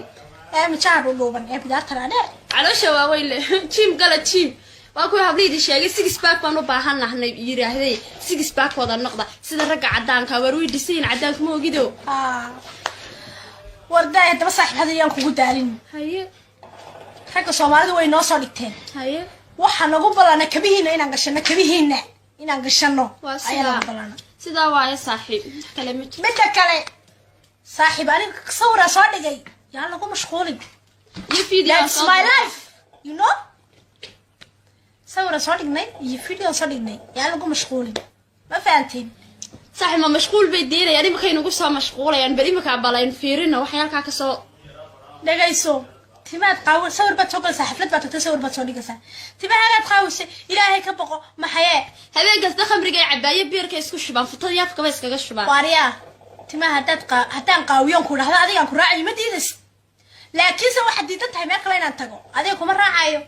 ma jaan dhuudhuuban bidaar taraade caloosha waa weyle jim gala jim waa ku habliydi sheegay six pack baan u baahanahay yiraahday six pack wada noqda sida raga cadaanka war way dhiseen cadaanka ma ogido warday daba saaxiib hadiyaan kugu daalin haye raga Soomaalidu way noo soo dhigteen haye waxa nagu balana kabihiina inaan gashano ayaa balana sida waaya saaxiib kale midda kale saaxiib aniga sawira soo dhigay yaa lagu mashquulin that's my life you know sawira soo dhignay iyo video soo dhignay yaa lagu mashquulin ma fahanteen saaxiib ma mashquul bay deelayaan imika inagu soo mashquulayaan bari imika balaan fiirina waxyaalka ka soo dhagayso timaad qaawil sawir baad soo galsaa xaflad baad tagtay sawir baad soo dhigaysaa timahaagaad qaawise ilaahay ka boqo maxayee habeenkasta khamriga cabaaye biirka isku shubaan futada yaafkaba iskaga shubaan waariyaa timaha haddaan qaawiyoon ku dhahdo adigaan ku raacayo ma diidas laakiinse waxaad diidan tahay meel kale inaan tago adiga kuma raacayo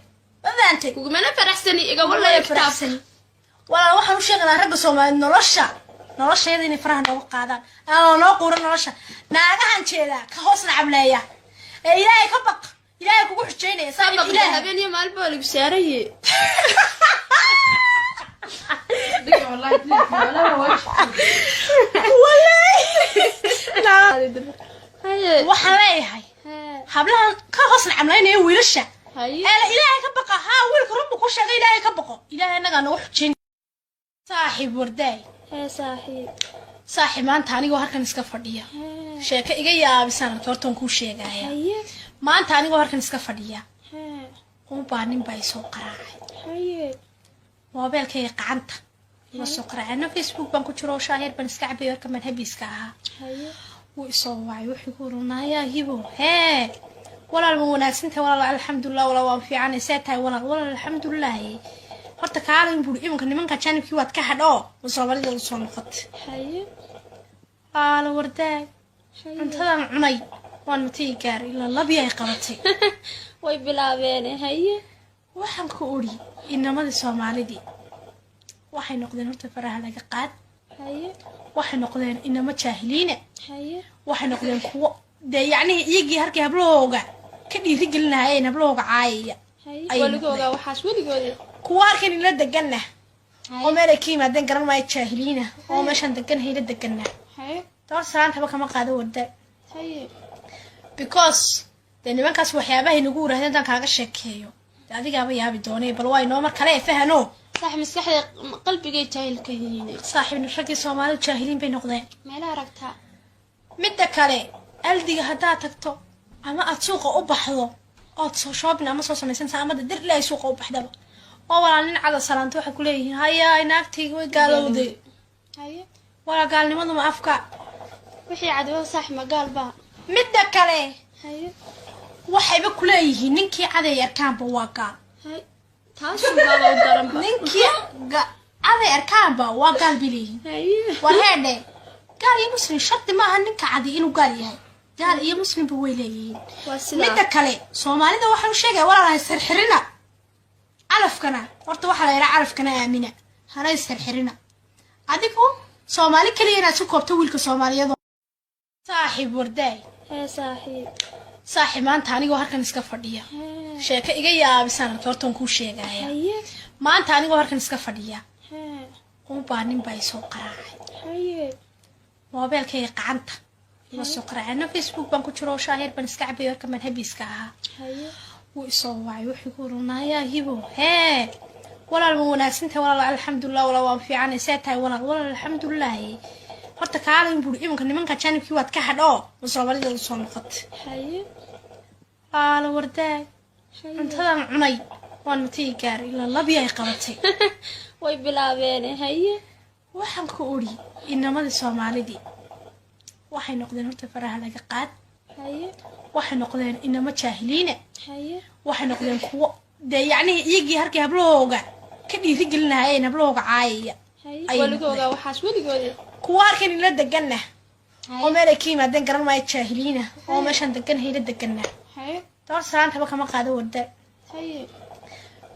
ma fahanteen kugumana faraxsani iga wallahi kitaabsan walaal waxaan u sheegnaa ragga Soomaaliyeed nolosheeda inay faraha nooga qaadaan aan noo quuran nolosha naagahan jeeda ka hoos nacableeya ee ilaahay ka baq ilaahay kugu xujeynaya sabab ilaahay habeen iyo maalba lagu saaraye diga wallahi waxaan leeyahay hablaha ka hoos nacableynaya wiilasha ilaahay ka baqa ها wiilka rabbu ku sheegay ilaahay ka baqo ilaahay anaga nagu xujin saaxiib warday saaxiib maanta aniga halkan iska fadhiya sheeka iga yaabisan hortaan ku sheegaya maanta aniga halkan iska fadhiya baanin bay soo qaraacay mobilkay gacanta la soo qaraacay Facebook baan ku jiro shaahir baan iska cabay warka madhabiska ahaa wuu soo waay wuxuu ku runaayaa hibo ولا المناسبة ولا الحمد لله ولا وفي عن ساتها ولا الحمد لله هرت كارين بقول إيه ممكن كان في وقت كحد وصابري ده وصل الخط هاي على ورداء أنت هذا عني وأنا تيجار إلا الله بيا قرتي وي بلا بيني هاي وحن كوري إنما الصومالي دي وحن نقدر نرتفع على قاد هاي وحن نقدر إنما جاهلين هاي وحن نقدر كوا ده يعني يجي هركي بلوجا كدي رجلنا هاي بلوجا عاية ولقوجا وحاش ولقوجا كواركن اللي دقنا ومالكي ما دقنا ما يتشاهلينا ومشان دقنا هي اللي دقنا هاي طبعا سان تبقى ما قادوا ودا هاي because لأن ما كاس وحيابه نقول هذا كان كشكيو هذه قابل يابي دوني بلواي نومر كله فهنو صاحب مسكحي قلبي جاي جاهل كهيني صاحب نشكي صومالي جاهلين بين نقطين ما لا ركتها مدة كله ألدي هدا تكتو أما أتسوق أبحضه أتصو شوبنا أما صوص مسنسا أما در لا يسوق أبحضه ولا لين على سلامته حكوليه هيا ناكتي وقالوا ذي هيا ولا قال لي ما أفكار وحي عدوه صح ما قال بقى مدة كله هيا waxay ba kuleeyihiin ninkii caday arkaanba waa gaal hay taas baba u daran ba ninkii caday arkaanba waa gaal bileeyihiin hay wareede gaal iyo muslim sharti ma aha ninka caday inuu gaal yahay gaal iyo muslim ba way leeyihiin midda kale Soomaalida waxaan u sheegay walaalahay sirxirina calafkana horta waxa la yiraahdaa calafkana aamina hana sirxirina adigu Soomaali kaliya inaad ku koobto wiilka Soomaaliyeed saaxiib warday saaxiib maanta aniga halkan iska fadhiya sheeka iga yaabisan hortaan ku sheegaya maanta aniga halkan iska fadhiya baanin bay soo qaraacay mobilkay gacanta la soo qaraacay Facebook baan ku jiro shaahir baan iska cabay warka madhabiska ahaa wuu soo waay wuxuu ku runaayaa hibo ولا المناسبة ولا الحمد لله ولا وفي عن ساتها ولا الحمد لله هرت كارين بقول إيه ممكن كان في وقت كحد وصابري ده وصل الخط هاي على ورداء أنت هذا عني وأنا تيجار إلا الله بيا قرتي وي بلا بيني هاي waxaan ku uri inamadii Soomaalidii waxay noqdeen horta faraha laga qaad haye waxay noqdeen inama jaahiliina haye waxay noqdeen kuwo yacni iyagii halkii hablahooga ka dhiirigelinayeen hablahooga caayaya haye waligooga waxaas waligooda kuwa halkan ila deganna oo meel ay ka yimaadeen garan maayo jaahiliina oo meeshan degan hayla deganna haye door salaantaba kama qaado warda haye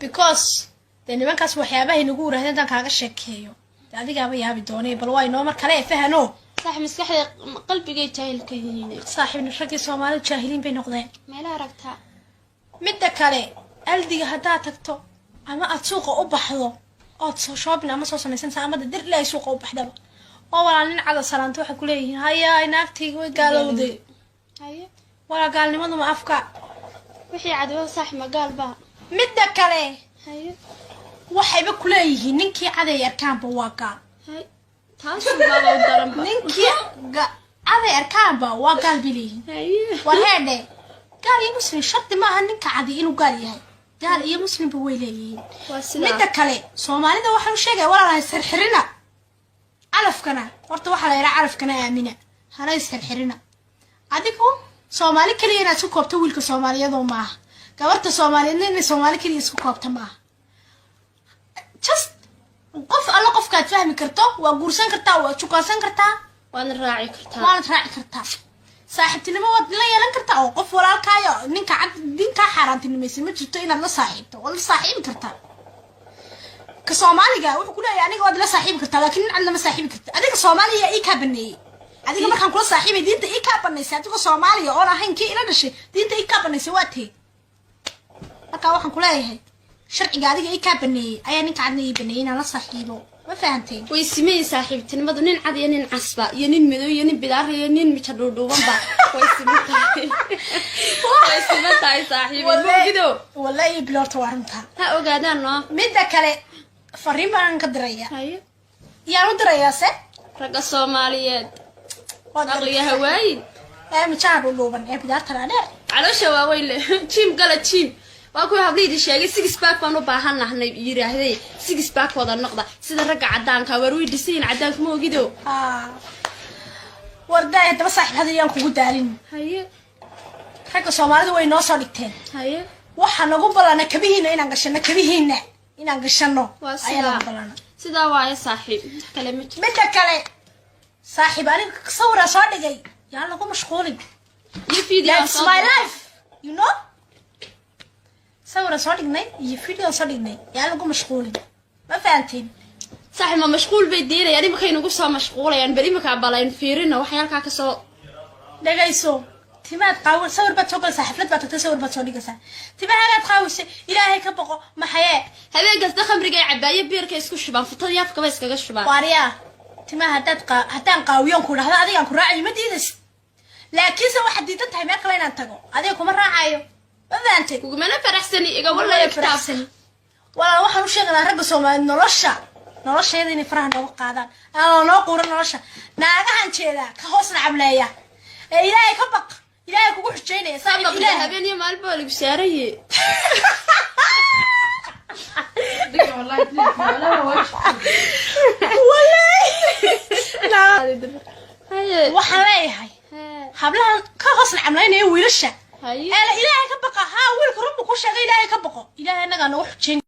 because de nimankaas waxyaabaha inagu warahdeen intaan kaaga sheekeeyo adigaaba yaabi doonay bal waa inoo mar kale fahano صح مسكحة قلبي جاي جاهل كذيني صاحب الرجل الصومالي جاهلين بين نقطين ما لا ركتها مدة كله ألدي هدا تكتو أما أتسوق أبحضه أتصوبنا أما صوصنا سنة أما تدير لا يسوق أبحضه أولا لين على سلامته حكوليه هيا نافتي وقالوا ذي هيا ولا قال لي ما أفكار وحي عدوه صح ما قال بقى مدة كله هيا وحي بكوليه ننكي عذي يركان بواقع هاي تاسو بابا ودرم ننكي عذي يركان بواقع بليه هيا وهذا قال يا مسلم شرط ما هنك عادي إنه قال يهاي قال يا مسلم بويلي مدة كله سومالي ده واحد شيء ولا لا يصير حرنا عرف كنا ورت واحد لا يعرف كنا آمنة هلا يصير حرنا عاديكم سومالي كلي أنا سكوب تويل كسومالي هذا معه كورت سومالي إن سومالي كلي سكوب تماه just قف الله قف كات فهم كرتا وقرصان كرتا وشوكاسان كرتا وانا راعي كرتا وانا راعي كرتا صاحبتي لما ود لا يلان كرتا او قف walaalkaayo ninka cad dinka xaraantinimeysan ma jirto inaad la saaxiibto wala saaxiib karta ka Soomaaliga wuxuu ku leeyahay aniga wad la saaxiib karta laakiin cad lama saaxiib karta adiga Soomaaliya ii ka baneeyay adiga markaan kula saaxiibay diinta ii ka baneysay adiga Soomaaliya oo ahayn kii ila dhashay diinta ii ka baneysay waa tii marka waxaan ku leeyahay sharciga adiga ii ka baneeyay ayaa ninka cadna ii baneeyay inaan la saaxiibo ما فهمتين ويسمي صاحبتي نمدو نين عاد ينين عصبة ينين مدو ينين بدار ينين مشدودو بمبا ويسمي تاي صاحبي مو كده والله بلورت وارنتها ها اوغادان نو ميدا كله فريم بان كدريا هاي يا ودريا سه رقا Soomaaliyeed aqliga hawaay مشاعر لوبن اي بدار ترى على شواويل جيم قال جيم waa ku hadlaydi sheegay six pack baan u baahanahay yiraahday six pack wada noqda sida ragga cadaanka war way dhiseen cadaanka ma ogido warday daba saaxiib hadayaan kugu daalin haye ragga Soomaalida way noo soo dhigteen haye waxa nagu balana kabihiina inaan gashano ayaa sida waay saaxiib kale mid kale saaxiib aniga sawira soo dhigay yaa lagu mashquulin that's my life you know صورة صادقني يفيديو صادقني يعني لقوا مشغولين ما فهمتين صح ما مشغول بيدينا يعني ما كاين نقصها مشغولة يعني بري ما كعبالين فيرنا وحيالك كسو دقيسو تما تقاول صور بتوقع صحفلت بتصور بتصوري قصة تما هذا تقاوس إلهي كبقى ما حياة هذا قصد خمر جاي عباية بير كيسكو الشباب في طريقة في كبس كجا الشباب واريا تما هتا نقاويون كل هذا كل راعي مدينس لكن سو واحد يتنتهي ما كلنا نتقو هذا كم راعيو فهمتي وكمان فرحسني إيجا والله فرحسني ولا واحد وش يغنى رجع سوما نرشة يديني فرح نوقعدان أنا نوقور نرشة ناقة هنشيلا كهوسنا عملية إلهي كبق إلهي كوش جيني صار إلهي هبيني مال بولي بساري والله لا وحلاي هاي حبلها كهوسنا عملية ويلشة إلهي كبقى ها ويلك ربك وش إلهي كبقى إلهي نجا نروح جين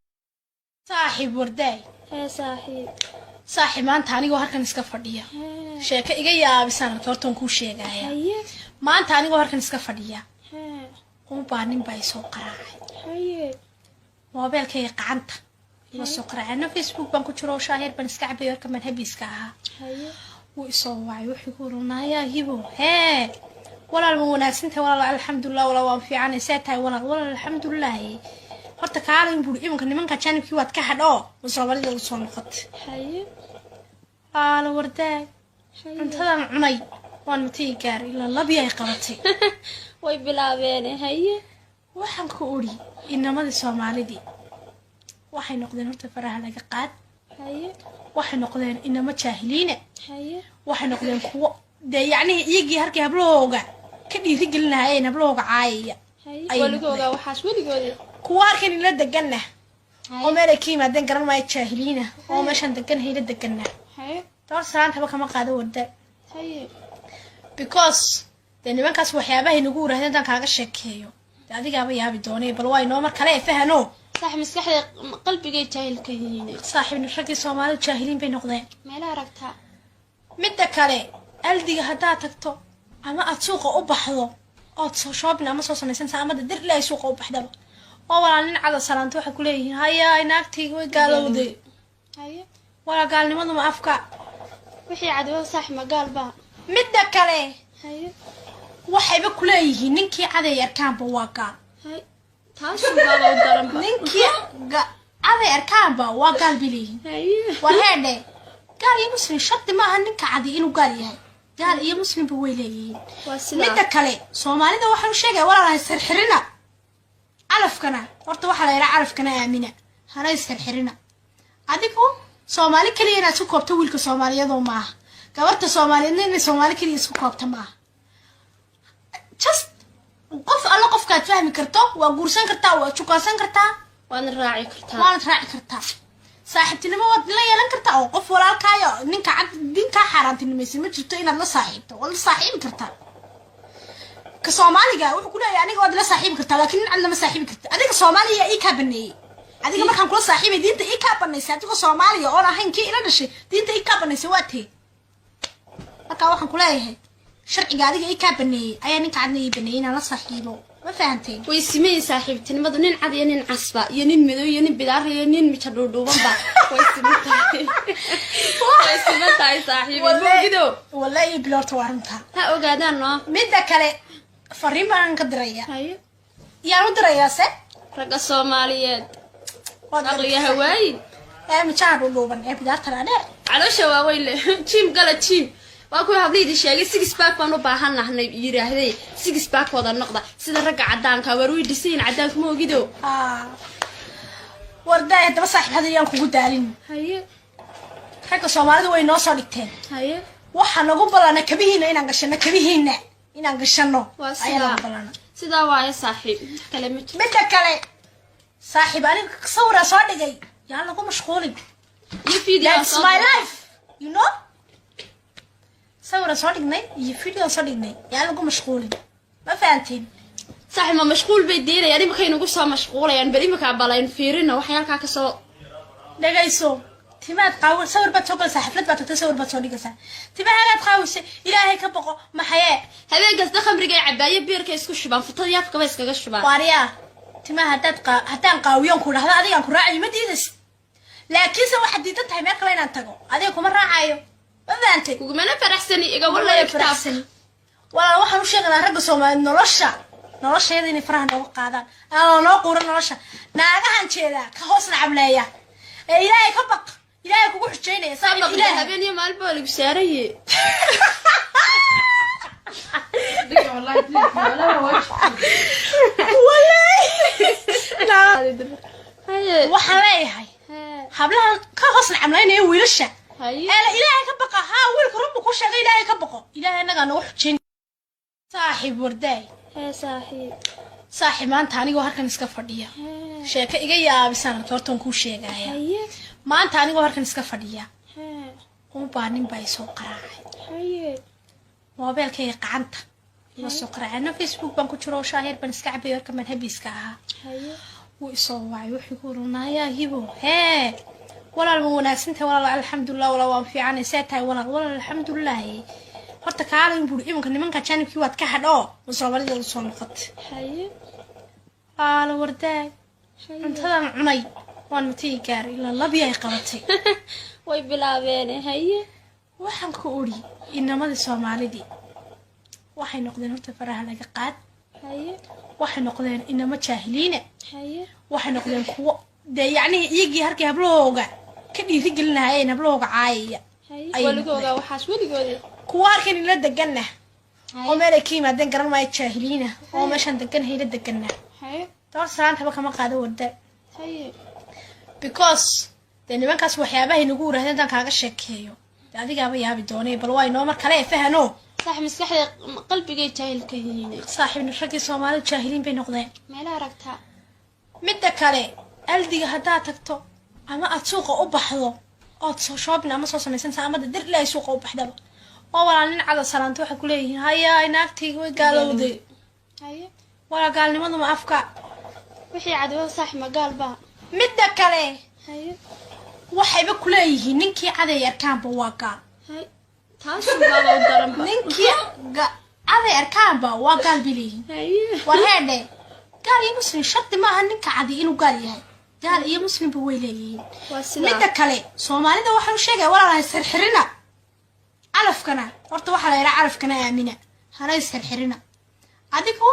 صاحب ورداي صاحب ما أنت عنيقو هركن إسكافردية شيء إيجي يا بسنا كورتون كوشيء جاية ما أنت عنيقو هركن إسكافردية هو بانين بايسو قراعي موبايل كي قعنت يسو قراعي أنا فيسبوك بانكو تشرو شاهر بنسكعب يركب من هبي إسكاها ويصوّع ويقولون يا هيبو هاي ولا المناسنت ولا الحمد لله ولا وان في عن ساتها ولا الحمد لله horta kaalin buu imanka nimanka janibkii waad ka hadho Soomaalida u soo noqot haye ala warday intadan cunay waan matii gaar ila labiyay qabatay way bilaabeen haye waxaan ku uri inamadii Soomaalidii waxay noqdeen horta faraha laga qaad haye waxay noqdeen inama jaahiliina haye waxay noqdeen kuwo yacni iyagii halkii hablahooga ka dhiirigelinayeen hablahooga caayaya waligooga waxaas waligooda kuwa halkan ila deganna oo meel ay ka yimaadeen garan maayo jaahiliina oo meeshan degan hayla deganna haye door salaantaba kama qaado warda haye because de nimankaas waxyaabahay nagu urahdeen intaan kaaga sheekeeyo de adigaaba yaabi doonay bal waa inoo mar kale fahano saaxib maskaxda qalbigay jaahil ka yihiin saaxiibna raggii Soomaalidu jaahiliin bay noqdeen meelaha aragtaa midda kale aldiga haddaa tagto ama aad suuqa u baxdo ood soo shoobin ama soo samaysan ama dir ilaa suuqa u baxdaba oo walaal nin cada salaanto waxa ku leeyihiin haya inaagtii way gaalowday haye wala gaalnimadu ma afka wixii cadwa saaxib ma gaalba midda kale haye waxayba ku leeyihiin ninkii caday arkaanba waa gaal haye taas baa u daran ninkii caday arkaanba waa gaal biliin haye wareede gaal iyo muslim shaqti ma aha ninka cadi inuu gaal yahay gaal iyo muslim ba way leeyihiin midda kale Soomaalida waxaan sheegay walaalahay sirxirina calafkana horta waxa la yiraahdaa calafkana aamina hana sirxirina adigu Soomaali kaliya inaad isku koobto wiilka Soomaaliyeed oo maaha gabarta Soomaaliyeed inay Soomaali kaliya isku koobto maaha just qof alla qofkaad fahmi karto waa guursan kartaa waa chuqaasan kartaa waan raaci kartaa saaxiibtinimo waad la yeelan kartaa oo qof walaalkaayo ninka cad dinka xaaraantinimaysan ma jirto inaad la saaxiibto wala saaxiibi kartaa ka Soomaaliga wuxuu ku leeyahay aniga waad la saaxiibi kartaa laakiin nin cad lama saaxiibi karta adiga Soomaaliya ii ka baneeyay adiga markaan kula saaxiibay diinta ii ka baneysay adiga Soomaaliya oo ahayn kii ila dhashay diinta ii ka baneysay waa tee marka waxaan ku leeyahay sharciga adiga ii ka baneeyay ayaa ninka cadna ii baneeyay inaan la saaxiibo ma fahanteen way simay saaxiibtinimadu nin cad iyo nin casba iyo nin madow iyo nin bidaar iyo nin micha dhuudhuuban ba way simay saaxiibinimo wallahi bilorta waranta ha ogaadaan no midda kale fariin baan ka diraya haye yaan u dirayaa se ragga Soomaaliyeed aqliga hawaayi micha dhuudhuuban bidaarta dheer caloosha waaweyn leh jim gala jim waa ku habliydi sheegay six pack baan u baahanahay yiraahday six pack wada noqda sida ragga cadaanka waruy dhiseen cadaanka ma ogido warday daba saaxiib hadiyaan kugu daalin haye ragga Soomaalidu way noo soo dhigteen haye waxa nagu balana kabihiina inaan gashano ayaa balana sida waaye saaxiib kale midda kale saaxiib aniga sawira soo dhigay yaa lagu mashquulin that's my life you know sawira soo dhignay iyo video soo dhignay yaa lagu mashquulin ma fahanteen saaxiib ma mashquul bay diinayaan imika inagu soo mashquulayaan bari imika balayn fiirina wax halka ka soo dhagayso timaad qaw sawir baad soo galsaa xaflad baad tagtay sawir baad soo dhigaysaa timaad qaawise ilaahay ka boqo maxay habeenkaas dhaqamriga cabaaye beerka isku shubaan futada yaafka bay iskaga shubaan wariya timaha haddaan qaawiyoon ku dhahdo adigaan ku raacayo ma diidas laakiinse waxaad diidan tahay meel kale inaan tago adiga kuma raacayo ma fahanteen kugumana faraxsani iga wallahi faraxsani wala waxaan u sheegnaa ragga Soomaaliyeed nolosheeda inay faraha nooga qaadaan aan noo quuran nolosha naagahan jeeda ka hoos nacableeya ee ilaahay ka baq ilaahay kugu xujeynaya saaxiib ilaahay habeen iyo maalin baa lagu saaraye waxaan leeyahay hablahan ka hoos nacableynaya wiilasha ilaahay ka baqa haa wiilka rabbi ku sheegay ilaahay ka baqo ilaahay anaga nagu xujeyn saaxiib warday saaxiib maanta anigoo halkan iska fadhiya sheeko iga yaabisan hortaan kuu sheegaya maanta anigoo halkan iska fadhiya baa nin baa isoo qaraacay moobeelkayga gacanta iga soo qaraacay Facebook baan ku jiro shaahir baan iska cabay warka man habiska ahaa wuu isoo wacay wuxuu ku oranayaa hibo walaal ma wanaagsantahay walaal alxamdulillah walaal waan fiicanay seetahay walaal alxamdulillah horta kaalin buu imanka nimanka janibkii waad ka hadho Soomaalida soo noqotay ala warday intadan cunay waan matay gaar ila labi ay qabatay way bilaabeen haye waxaan ku ori inamada Soomaalida waxay noqdeen horta faraha laga qaad haye waxay noqdeen inama jaahiliina haye waxay noqdeen kuwa yacni iyagii harkii hablooga ka dhiiri gelinaayeen hablooga caayaya waligooda waxaas waligooda kuwa harkan ila deganna oo meel ay ka yimaadeen garan maayo jaahiliina oo meeshan degan hayla deganna door salaantaba kama qaado warda because de nimankaas waxyaabahay nagu urahdeen intaan kaaga sheekeeyo de adigaaba yaabi doonay bal waa inoo mar kale fahano saaxiib maskaxda qalbigay jaahil ka yihiin saaxiibna raggii Soomaalidu jaahiliin bay noqdeen meelaha aragtaa midda kale aldiga haddaa tagto ama aad suuqa u baxdo ood soo shoobin ama soo samaysantaa ama dir ilaahay suuqa u baxdaba oo walaal nin cada salaanta waxay ku leeyihiin hayaa naagtayga way gaalowday haye walaa gaalnimadu ma afka wixii cadawada saax ma gaal baa midda kale haye waxayba ku leeyihiin ninkii caday arkaanba waa gaal haye taas baa u daran ninkii caday arkaanba waa gaal bileeyihiin haye war heedhe gaal iyo muslim shardi maaha ninka cadi inuu gaal yahay gaal iyo muslimba way leeyihiin waa sida midda kale soomaalida waxaa u sheegaya walaalahay sirxirina calafkana horta waxaa la yidhaa calafkana aamina hana isxirxirina adigu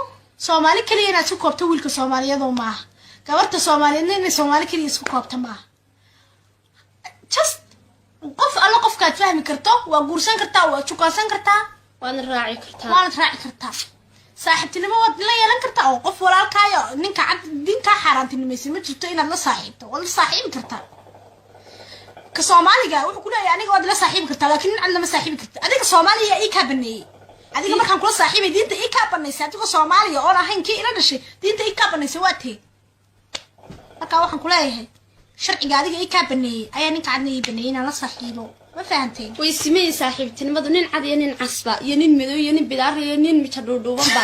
soomaali keliya inaad isku koobto wiilka soomaaliyadoo maaha gabarta soomaaliyeedna inay soomaali keliya isku koobta maaha just qof alla qofkaad fahmi karto waa guursan kartaa waa jukaansan kartaa waana raaci kartaa waanad raaci kartaa saaxiibtinimo waad la yeelan kartaa oo qof walaalkaayo ninka cad dinkaa xaaraantinimaysa ma jirto inaad la saaxiibto waad la saaxiibi kartaa ka soomaaliga wuxuu ku leeyahay aniga waad la saaxiibi kartaa laakiin nin cad lama saaxiibi karta adiga soomaaliya ii kaa baneeyey adiga markaan kula saaxiibay diinta ii kaa banaysay adigoo soomaaliya oon ahayn kii ila dhashay diinta ii kaa banaysay waa tee markaa waxaan ku leeyahay sharciga adiga ii kaa baneeyey ayaa ninka cadna ii baneeyey inaan la saaxiibo ma fahanteen way simay saaxiibtinimadu nin cad iyo nin casba iyo nin madow iyo nin bidaar iyo nin mija dhuudhuubanba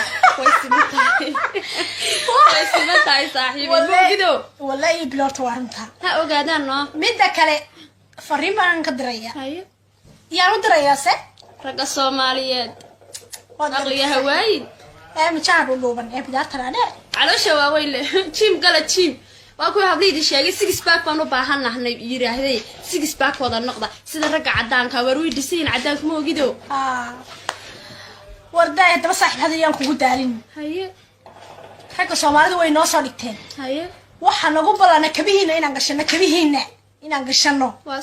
way simatahay saaxiibi moogido wallahi bilorta waa runtaa ha ogaadaan no midda kale fariin baan ka diraya haye yaan u dirayaa se ragga soomaaliyeed aqliga hawaayid mijaan dhuudhuuban bidaarta dhaadheer caloosha waaweyn leh jiim gala jiim waa kuwa hablaydi sheegay six pack baan u baahan nahnay yiraahday six pack wada noqda sida ragga cadaanka war way dhisayn cadaanka ma ogido wardaay daba saaxiib hadayaan kugu daalin haye ragga Soomaalidu way noo soo dhigteen haye waxa nagu balana kabihiina inaan gashano waa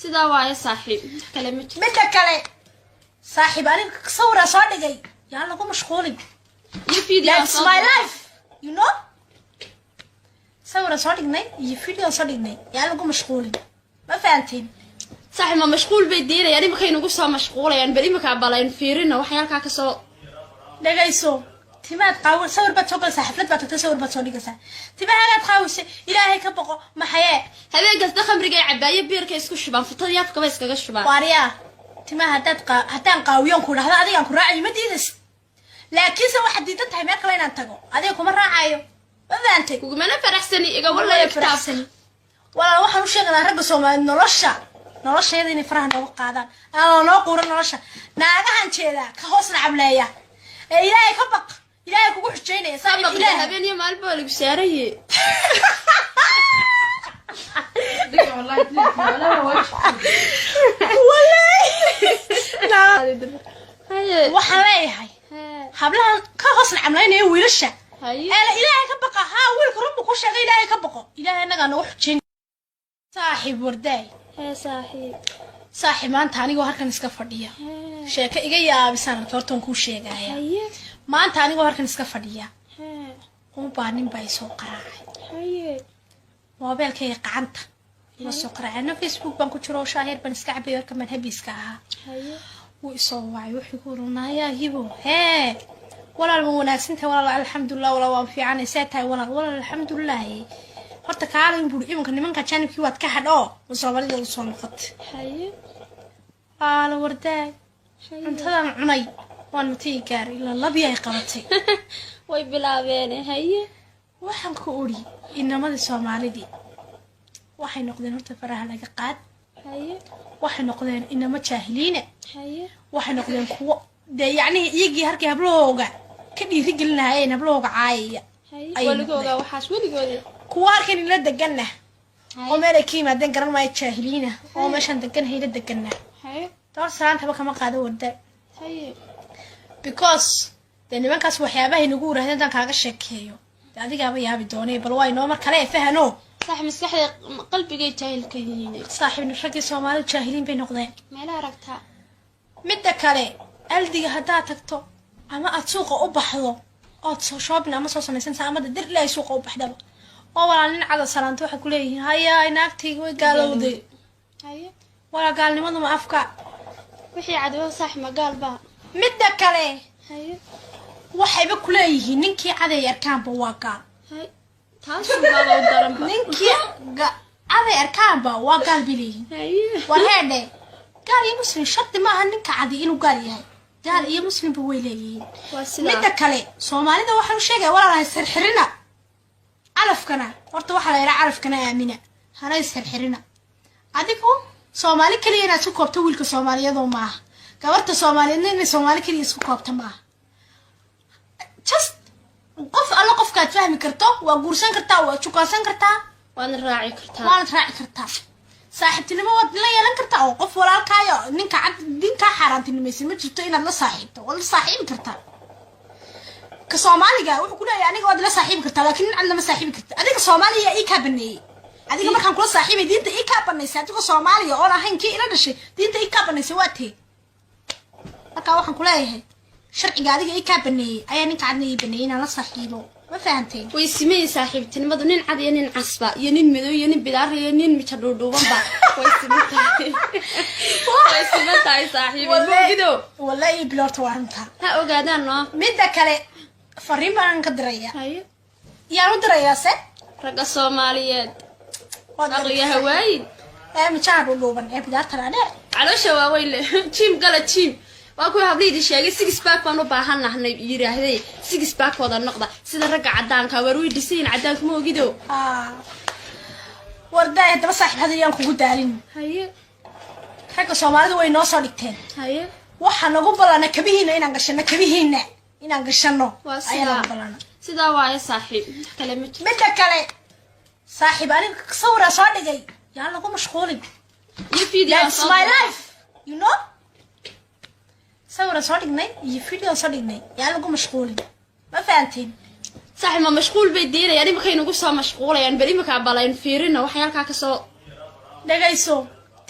sida waaye saaxiib kale midda kale saaxiib aniga sawira soo dhigay yaa lagu mashquulin iyo video that's my life you know sawira soo dhignay iyo video soo dhignay yaa lagu mashquulin ma fahanteen saaxiib ma mashquul bay diinayaan imika inagu soo mashquulayaan bal imika balaan fiirina waxa halka ka soo dhagayso timaad qaawil sawir baad soo galsaa xaflad baad tagtay sawir baad soo dhigaysaa timahaad qaawise ilaahay ka boqo maxayee habeenkaas khamriga cabaaye biirka isku shubaan futada yaafka ba iskaga shubaan waariya timaha haddaan qaawiyoon ku dhahdo adigaan ku raacayo ma diidas laakiin se waxaad diidan tahay meel kale inaan tago adiga kuma raacayo ma fahamtay kugumana faraxsani iga wallahi faraxsani walaal waxaan u sheeganaa ragga Soomaaliyeed noloshayada inay faraha nooga qaadaan aan noo quuran nolosha naagahan jeeda ka hoos nacableeya ee ilaahay ka baq ilaahay kugu xujeynaya sabab ilaahay habeen iyo maalba lagu saaraye waxaan leeyahay hablaha ka hoos nacableynaya wiilasha ilaahay ka baqa haa wiilku rabbu ku sheegay ilaahay ka baqo ilaahay anaga nagu xujeyn saaxiib wardaay saaxiib maanta anigoo halkan iska fadhiya sheeko iga yaabisaan hortaan kuu sheegaya maanta anigoo halkan iska fadhiya baa nin baa isoo qaraacay moobeelkayga gacanta iga soo qaraacay na Facebook baan ku jiro shaahir baan iska cabay warka man habiiska ahaa wuu isoo wacay wuxuu ku runaayaa hibo walaal ma wanaagsantahay walaal alxamdulillah walaal waan fiicanay seetahay walaal alxamdulillah horta kaalin buu imanka nimanka janibkii waad ka hadho Soomaalida u soo noqotay la wardaay cuntadan cunay waan matii gaar ilaa labi ay qabatay way bilaabeen haye waxaan ku ori inamada Soomaalida waxay noqdeen horta faraha laga qaad haye waxay noqdeen inama jaahiliina haye waxay noqdeen kuwo yani iyagii halkii hablooga ka dhiirigelinayeen hablooga caayaya waligooga waxaas waligooda kuwa halkan ila deganna oo meel ay ka yimaadeen garan maayo jaahiliina oo meeshan degan hayla deganna door salaantaba kama qaado warda because de nimankaas waxyaabahay nagu urahdeen dan kaaga sheekeeyo adigaaba yaabi doonay bal waa inoo mar kale fahano صح مسكحي قلبي جاي جاهل كيني صاحب نفرقي سومالي جاهلين بين نقدين ما لا ركتها مدة كالي ألدي هدا تكتو أما أتسوق أبحضو أتسو شوبنا أما سوسا ميسنسا أما دير لا يسوق أبحضو ولا نين على سلانتو حكو ليه هيا ناكتي وقالوا دي هيا ولا قال لي ما أفكار وحي عدو صح ما قال با مدة كالي هيا waxay ba kuleeyihiin ninkii caday arkaan ba waa gaal hay taas baa loo daran ba ninkii caday arkaanba waa gaal bilihin war heedhe gaal iyo muslim shardi maaha ninka cadi inuu gaal yahay gaal iyo muslimba way leeyihiin midda kale soomaalida waxaan u sheegaya walaalahay sirxirina calafkana horta waxaa la yidhaha calafkana aamina hana isxirxirina adigu soomaali keliya inaad isku koobto wiilka soomaaliyadoo maaha gabarta soomaaliyeedna inay soomaali keliya isku koobta maaha just qof alla qofkaad fahmi karto waa guursan kartaa waa jukaansan kartaa waana raaci kartaa saaxiibtinimo waad la yeelan kartaa oo qof walaalkaayo ninka cad dinkaa xaaraantinimaysa ma jirto inaad la saaxiibto waad la saaxiibi kartaa ka soomaaliga wuxuu ku leeyahay aniga waad la saaxiibi kartaa laakiin nin cad lama saaxiibi karta adiga soomaaliya ii kaa baneeyey adiga markaan kula saaxiibay diinta ii kaa banaysay adigoo soomaaliya oon ahayn kii ila dhashay diinta ii kaa banaysay waa tee markaa waxaan ku leeyahay sharciga adiga ii kaa baneeyey ayaa ninka cadna ii baneeyey inaan la saaxiibo ma fahanteen way simeeyay saaxiibtinimadu nin cad iyo nin casba iyo nin madow iyo nin bidaar iyo nin mija dhuudhuubanba way simeeyay saaxiibinimo wallahi bilorta waa runtaa ha ogaadaan no midda kale fariin baan ka diraya yaan u dirayaa se ragga Soomaaliyeed aqliga hawaayin mija dhuudhuuban bidaarta dhaadheer caloosha waaweyn leh jim gala jim waa ku habliydi sheegay six pack baan u baahanahay yiraahday six pack wada noqda sida ragga cadaanka war way dhiseen cadaanka ma ogido warday daba saaxiib hadiyaan kugu daalin ragga Soomaalidu way noo soo dhigteen waxa nagu balana kabihiina inaan gashano ayaa balana sida waay saaxiib kale midda kale saaxiib aniga sawira soo dhigay yaa lagu mashquulin that's my life you know sawira soo dhignay iyo video soo dhignay yaa lagu mashquulin ma fahantiin saaxiib ma mashquul bay diinayaan imika inagu soo mashquulayaan bari imika balayn fiirina wax halka ka soo dhagayso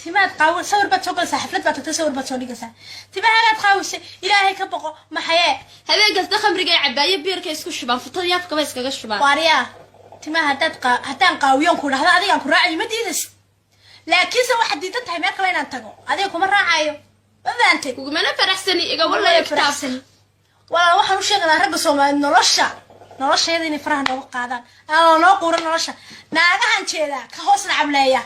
timaad qaawin sawir baad soo galaysaa xaflad baad tagtay sawir baad soo dhigaysaa timahaagaad qaawisay ilaahay ka boqo maxayee habeenkaas khamriga ay cabaaye beerka isku shubaan futada yaafka ba iskaga shubaan waariya timaha haddaan qaawiyoon ku dhahda adigaan ku raacayo ma diidas laakiinse waxaad diidan tahay meel kale inaan tago adiga kuma raacayo ma fahanteen kugumana faraxsani iga wallahi faraxsani walaal waxaan u sheegaynaa ragga Soomaaliyeed nolosheeda inay faraha nooga qaadaan aan noo quuran nolosha naagahan jeeda ka hoosna cableeya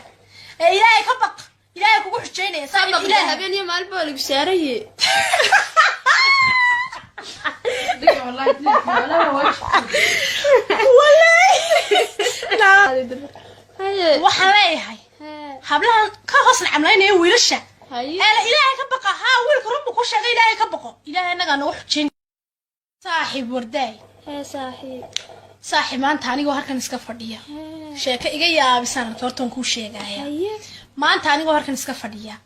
ee ilaahay ka baq ilaahay kugu xujeynaya saaxiib ilaahay habeen iyo maalin baa lagu saaraye waxaan leeyahay hablahan ka hoosna cableynaya wiilasha ilaahay ka baqa haa wiilka rabbu ku sheegay ilaahay ka baqo ilaahay naga nagu xujeyn saaxiib warday saaxiib maanta anigoo halkan iska fadhiya sheeko iga yaabisan hortaan kuu sheegaya maanta anigoo halkan iska fadhiya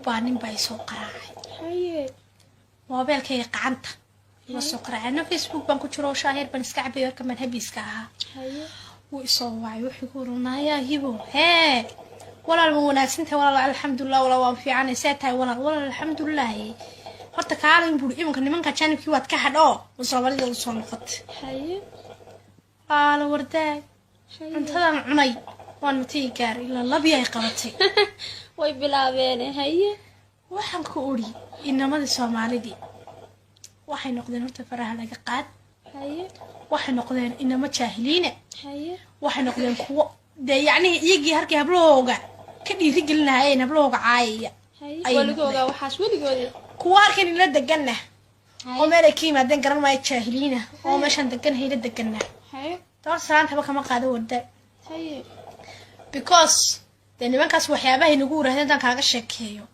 baa nin baa isoo qaraacay moobeelkayga gacanta iga soo qaraacay Facebook baan ku jiro shaahir baan iska cabay warka manhabiska ahaa wuu isoo wacay wuxuu ku oranayaa hibo walaal ma wanaagsantahay walaal alxamdulillah walaal waan fiicanay seetahay walaal alxamdulillah horta kaalin buu imanka nimanka janibkii waad ka hadho Soomaalida u soo noqotay ala warday intadan cunay waan matay gaar ila labi ay qabatay way bilaabeen waxaan ku uri inamada Soomaalida waxay noqdeen horta faraha laga qaad waxay noqdeen inama jaahiliina waxay noqdeen kuwa yani iyagii harkii hablooga ka dhiiri gelinaayeen hablooga caayaya waligooga waxaas waligooda kuwa harkan ila deganna oo meel ay ka yimaadeen garan maayo jaahiliina oo meeshan degan hayla deganna door salaantaba kama qaado wada because de nimankaas waxyaabaha inagu waraahday intaan kaaga sheekeeyo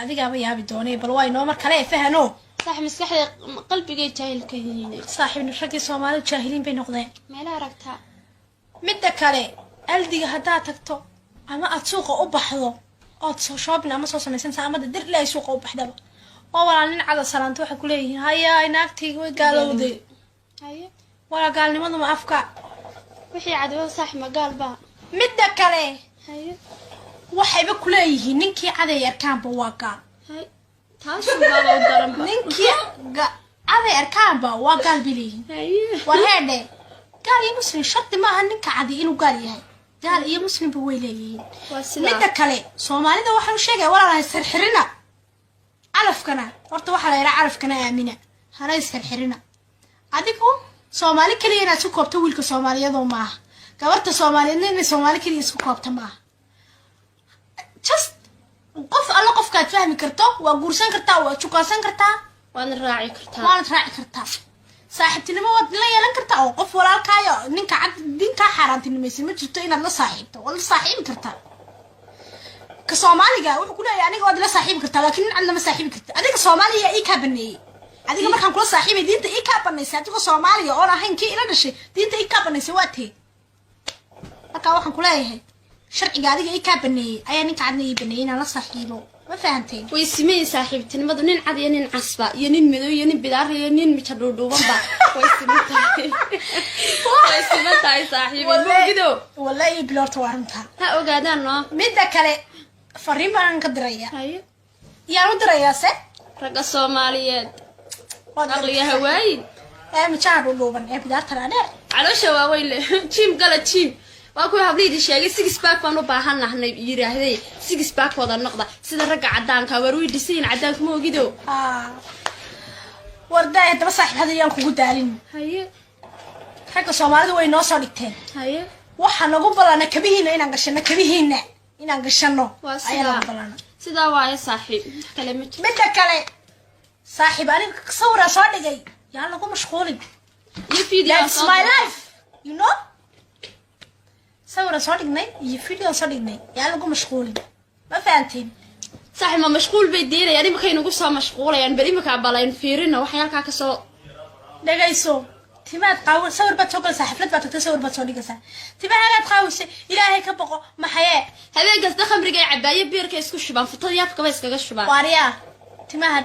adigaaba yaabi doonay bal waa inoo mar kale fahano saaxiib maskaxda qalbiga jaahil ka yihiin saaxiib ragii Soomaalidu jaahiliin bay noqdeen meel aragta midda kale aldiga hadaa tagto ama aad suuqa u baxdo oo soo shopping ama soo samaysantaa ama dir ilaa suuqa u baxdaba oo walaal nin cada salaanto waxa ku leeyihiin haya inaagtiga way gaalowday wala gaalnimadu ma afka wixii cadwo saaxiib magaal ba midda kale waxayba ku leeyihiin ninkii caday arkaanba waa gaal taas baa u daran ninkii caday arkaanba waa gaal biliin wareede gaal iyo muslim sharti maaha ninka cadi inuu gaal yahay gaal iyo muslimba way leeyihiin midda kale Soomaalida waxaan u sheegay walaalahay sirxirina calafkana horta waxa la yiraahdaa calafkana aamina hana sirxirina adigu Soomaali kaliya inaad isku koobto wiilka Soomaaliyadoo maaha gabarta Soomaaliyeed inay Soomaali kaliya isku koobta maaha just qof alla qofkaad fahmi karto waa guursan kartaa waa jukaasan kartaa waana raaci kartaa saaxiibtinimo waad la yeelan kartaa oo qof walaalkaayo ninka xaaraantinimaysan ma jirto inaad la saaxiibto wala saaxiibi kartaa ka Soomaaliga wuxuu ku leeyahay aniga waad la saaxiibi kartaa laakiin nin lama saaxiibi kartaa adiga Soomaaliya ii ka baneeyay adiga markaan kula saaxiibay diinta ii ka baneysay adiga Soomaaliya oo ahayn kii ila dhashay diinta ii ka baneysay waa tee marka waxaan ku leeyahay sharciga adiga ii ka baneeyay ayaa ninka cadna ii baneeyay inaan la saaxiibo ma fahanteen way simay saaxiibtinimadu nin cad iyo nin casba iyo nin madow iyo nin bidaar iyo nin mid dhuudhuubanba way simay saaxiibinimo wallahi bilorta waranta ha ogaadaan no midda kale fariin baan ka diraya haye yaa u diraya se ragga Soomaaliyeed aqliga hawaayid ma jaan dhuudhuuban bidaarta dheer caloosha waa weyle jim gala jim waa ku habliydi sheegay six pack baan u baahanahay yiraahday six pack wada noqda sida ragga cadaanka waru dhisin cadaanka ma ogido warday daba saaxiibadayaan kugu daalin haye ragga Soomaalidu way noo soo dhigteen haye waxa nagu balana kabihiina inaan gashano ayaa balana sida waa saaxiib kale midda kale saaxiib aniga sawira soo dhigay yaa lagu mashquulin iyo video that's my life you know sawira soo dhignay iyo video soo dhignay yaa lagu mashquulin ma fahanteen saaxiib ma mashquul bay diirayaan imika inagu soo mashquulayaan bari imika balaan fiirina waxa halka ka soo dhagayso timaad qaawin sawir baad soo galay xaflad baad tagtay sawir baad soo dhigaysaa timaad qaawin ilaahay ka boqo maxayee habeenkaas dakhmriga cabaaye beerka isku shubaan futada yaabka ba iskaga shubaan waariya timaha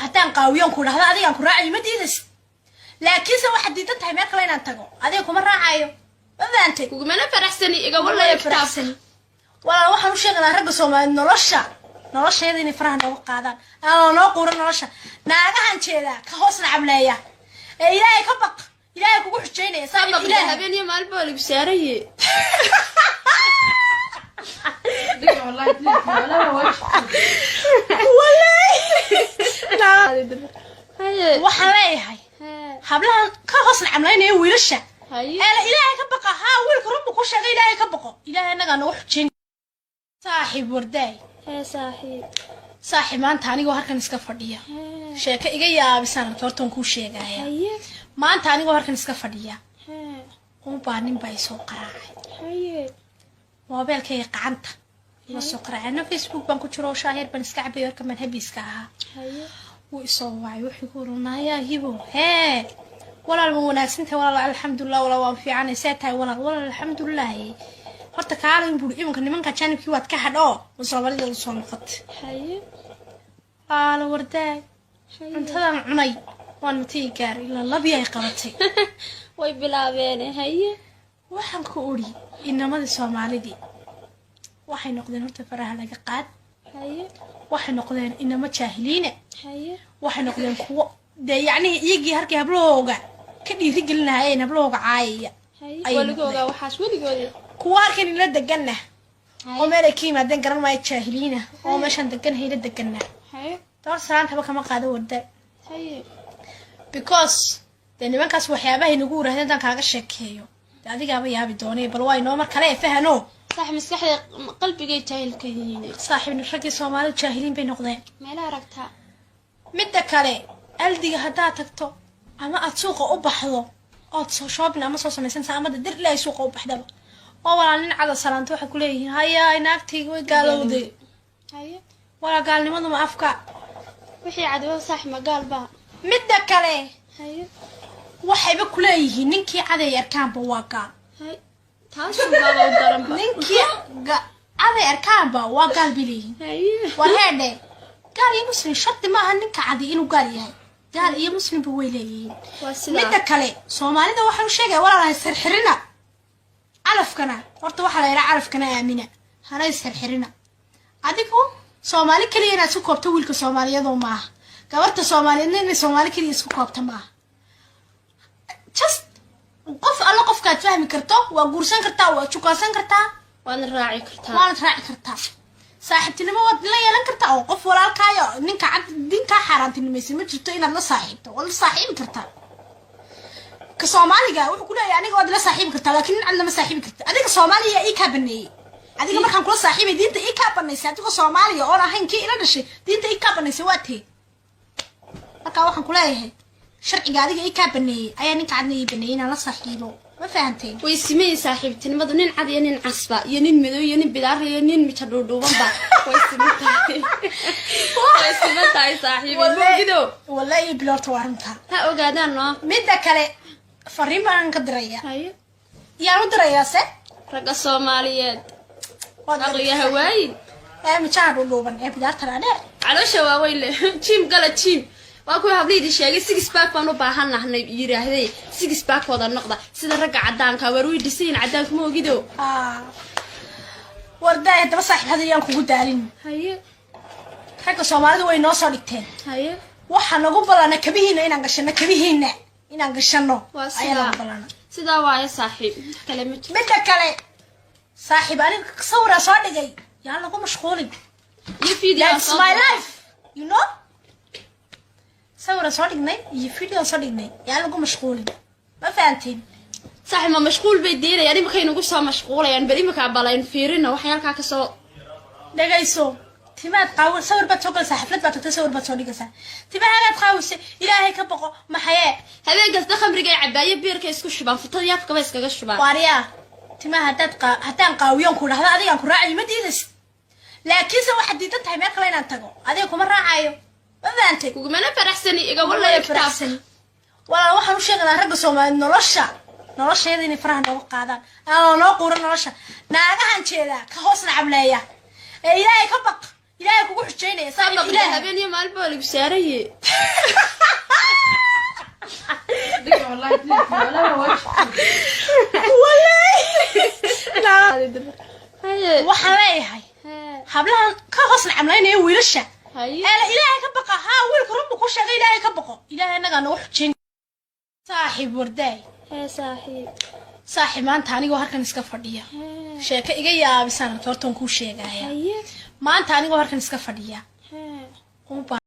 hadaan qaawiyoon ku dhahdo adiga ku raacayo ma diidas laakiin se waxa diidan tahay meel kale inaan tago adiga kuma raacayo ma fahanteen kugumana faraxsani iga wallahi faraxsani wala waxaan u sheegnaa ragga Soomaaliyeed nolosheeda inay faraha nooga qaadaan aan noo quuran nolosha naagahan jeeda ka hoos nacableeya ilaahay ka baq ilaahay kugu xujeynaya sabab ilaahay habeen iyo maalin baa lagu saaraye waxaan leeyahay hablahan ka hoos nacableynaya wiilasha ilaahay ka baqa haa wiilka rabbu ku sheegay ilaahay ka baqo ilaahay anaga nagu xujeyn saaxiib warday saaxiib maanta anigoo halkan iska fadhiya sheeko iga yaabisaan hortaan kuu sheegaya maanta anigoo halkan iska fadhiya baa nin baa isoo qaraacay moobeelkayga gacanta iga soo qaraacay na Facebook baan ku jiro shaahir baan iska cabay warka man habiiska ahaa wuu isoo waay wuxuu ku runaayaa hibo walaal ma wanaagsantahay walaal alxamdulillah walaal waan fiicanay seetahay walaal alxamdulillah horta kaalin buu imanka nimanka janibkii waad ka hadho Soomaalida soo noqotay la warday cuntadan cunay waan matay gaar ila labiya ay qabatay way bilaabeen waxaan ku ori inamada Soomaalida waxay noqdeen horta faraha laga qaad waxay noqdeen inama jaahiliina waxay noqdeen kuwa yani iyagii harkii hablooga ka dhiiri gelinaayeen hablooga caayaya waligooga waxaas waligooda kuwa halkan ila deganna oo meel ay ka yimaadeen garan maayo jaahiliina oo meeshan degan hayla deganna door salaantaba kama qaado warda because de nimankaas waxyaabaha inagu warahdeen dan kaaga sheekeeyo adigaaba yaabi doonay bal waa inoo mar kale fahano صح مسكحي قلبي جاي جاهل كذي صاحب نفرقي صومالي جاهلين بين نقدين ما لا ركتها مدة كالي ألدي هدا تكتو أما أتسوق أبحضو أتسو شوبنا أما صوصا ميسان سا أما در لا يسوق أبحضو وولا لين على صلانتو وحكو ليه هيا إناكتي وقالوا دي هيا ولا قال لي ماذا ما أفكا وحي عدو صح ما قال با مدة كالي هيا وحي بكو ليه ننكي عدي يركان بواقا هيا تاسو بابا ودرن با ننكي عدي يركان بواقا بليه هيا وهذا قال يا مسلم شرط ما هنك عادي إنه قال يهاي قال يا مسلم بويليه مدة كالي سوماليدا waxaan sheegay walaalahay sirxirina calafkana horta waxa la yiraahdaa calafkana aamina hanay sirxirina adigu Soomaali kaliya inaad isku koobto wiilka Soomaaliyeed oo maaha gabarta Soomaaliyeed in Soomaali kaliya isku koobto maaha just qof alla qofkaad fahmi karto waa guursan kartaa waa jukaasan kartaa waan raaci kartaa saaxiibtinimo waad la yeelan kartaa oo qof walaalkaayo ninka xaaraantinimaysan ma jirto inaad la saaxiibto wala saaxiibi kartaa كصومالي وكل يعني قاعد لا صاحب كرتا لكن عندنا ما صاحب كرتا هذيك صوماليا إيه كابني هذيك مركان كل صاحبي دينت إيه كابني ساعتك صوماليا أنا هين كي إلا نشي دينت إيه كابني سواتي مركان واحد كلها هي شرعي قاعد إيه كابني أياني قاعدني بنينا لا صاحبه ما فهمتين ويسمي صاحبتي ما دون عاد ينين عصبة ينين مدو ينين بدار ينين متشدودو بمبا ويسمي تاي صاحبي مو كده والله بلورت وارمتها ها اوغادان نو ميدا كله فريم بان كدريا هاي يا ودريا سه رجع سوماليات أغلى هواي متشعر لوبان بدار ترى على شواويل تيم قال تيم واكو هبليدي sheegay six pack baan u baahanahay yiraahday six pack wada noqda sida rag cadaanka waruy dhiseen cadaanka ma ogido warday daba saaxiib hadiyaan kugu daalin haye ragga Soomaalida way noo soo dhigteen haye waxa nagu balana kabihiina inaan gashano ayaa sida waay saaxiib kalaamad mid kale saaxiib ani sawira soo dhigay yaa lagu mashquulin that's my life you know صورة صادقني يفيديو صادقني يعني لقوا مشغولين ما فهمتين صح ما مشغول بيدينا يعني ما كاين نقصها مشغولة يعني بدي مكعبالين فيرنا وحيالك كسو دقيسو تما تقاول صور بتوكل حفلات بتصور بتصوري قصة تما هذا تقاوس إلهي كبقى ما حياة هذا قصد خمر جاي عباية بير كيسكو الشباب في طريقة كويس كذا الشباب واريا تما هتنقاويون كل هذا هذا يعني كراعي ما ديدس لكن سو واحد يتنتهي ما كلنا نتقو هذا يكون مرة عايو فهمتي وكمان فرحسني إيجا والله فرحسني ولا واحد وش يقدر رجع سوما نرشة هذه نفرح نوقع أنا نوقور نرشة ناقة هنشيلا كهوسنا عملية إلهي كبق إلهي كوش جيني صار إلهي بيني مال بولي بساري والله لا وحلاي هاي حبلها كهوسنا عملية ويرشة إلهي كبقى ها ويلك ربك وش إلهي كبقى إلهي نجا نروح جين صاحب ورداي صاحب ما أنت عني وهركن إسكافردية شيء كإيجي يا بسنا كرتون كوشة جاية ما أنت عني وهركن إسكافردية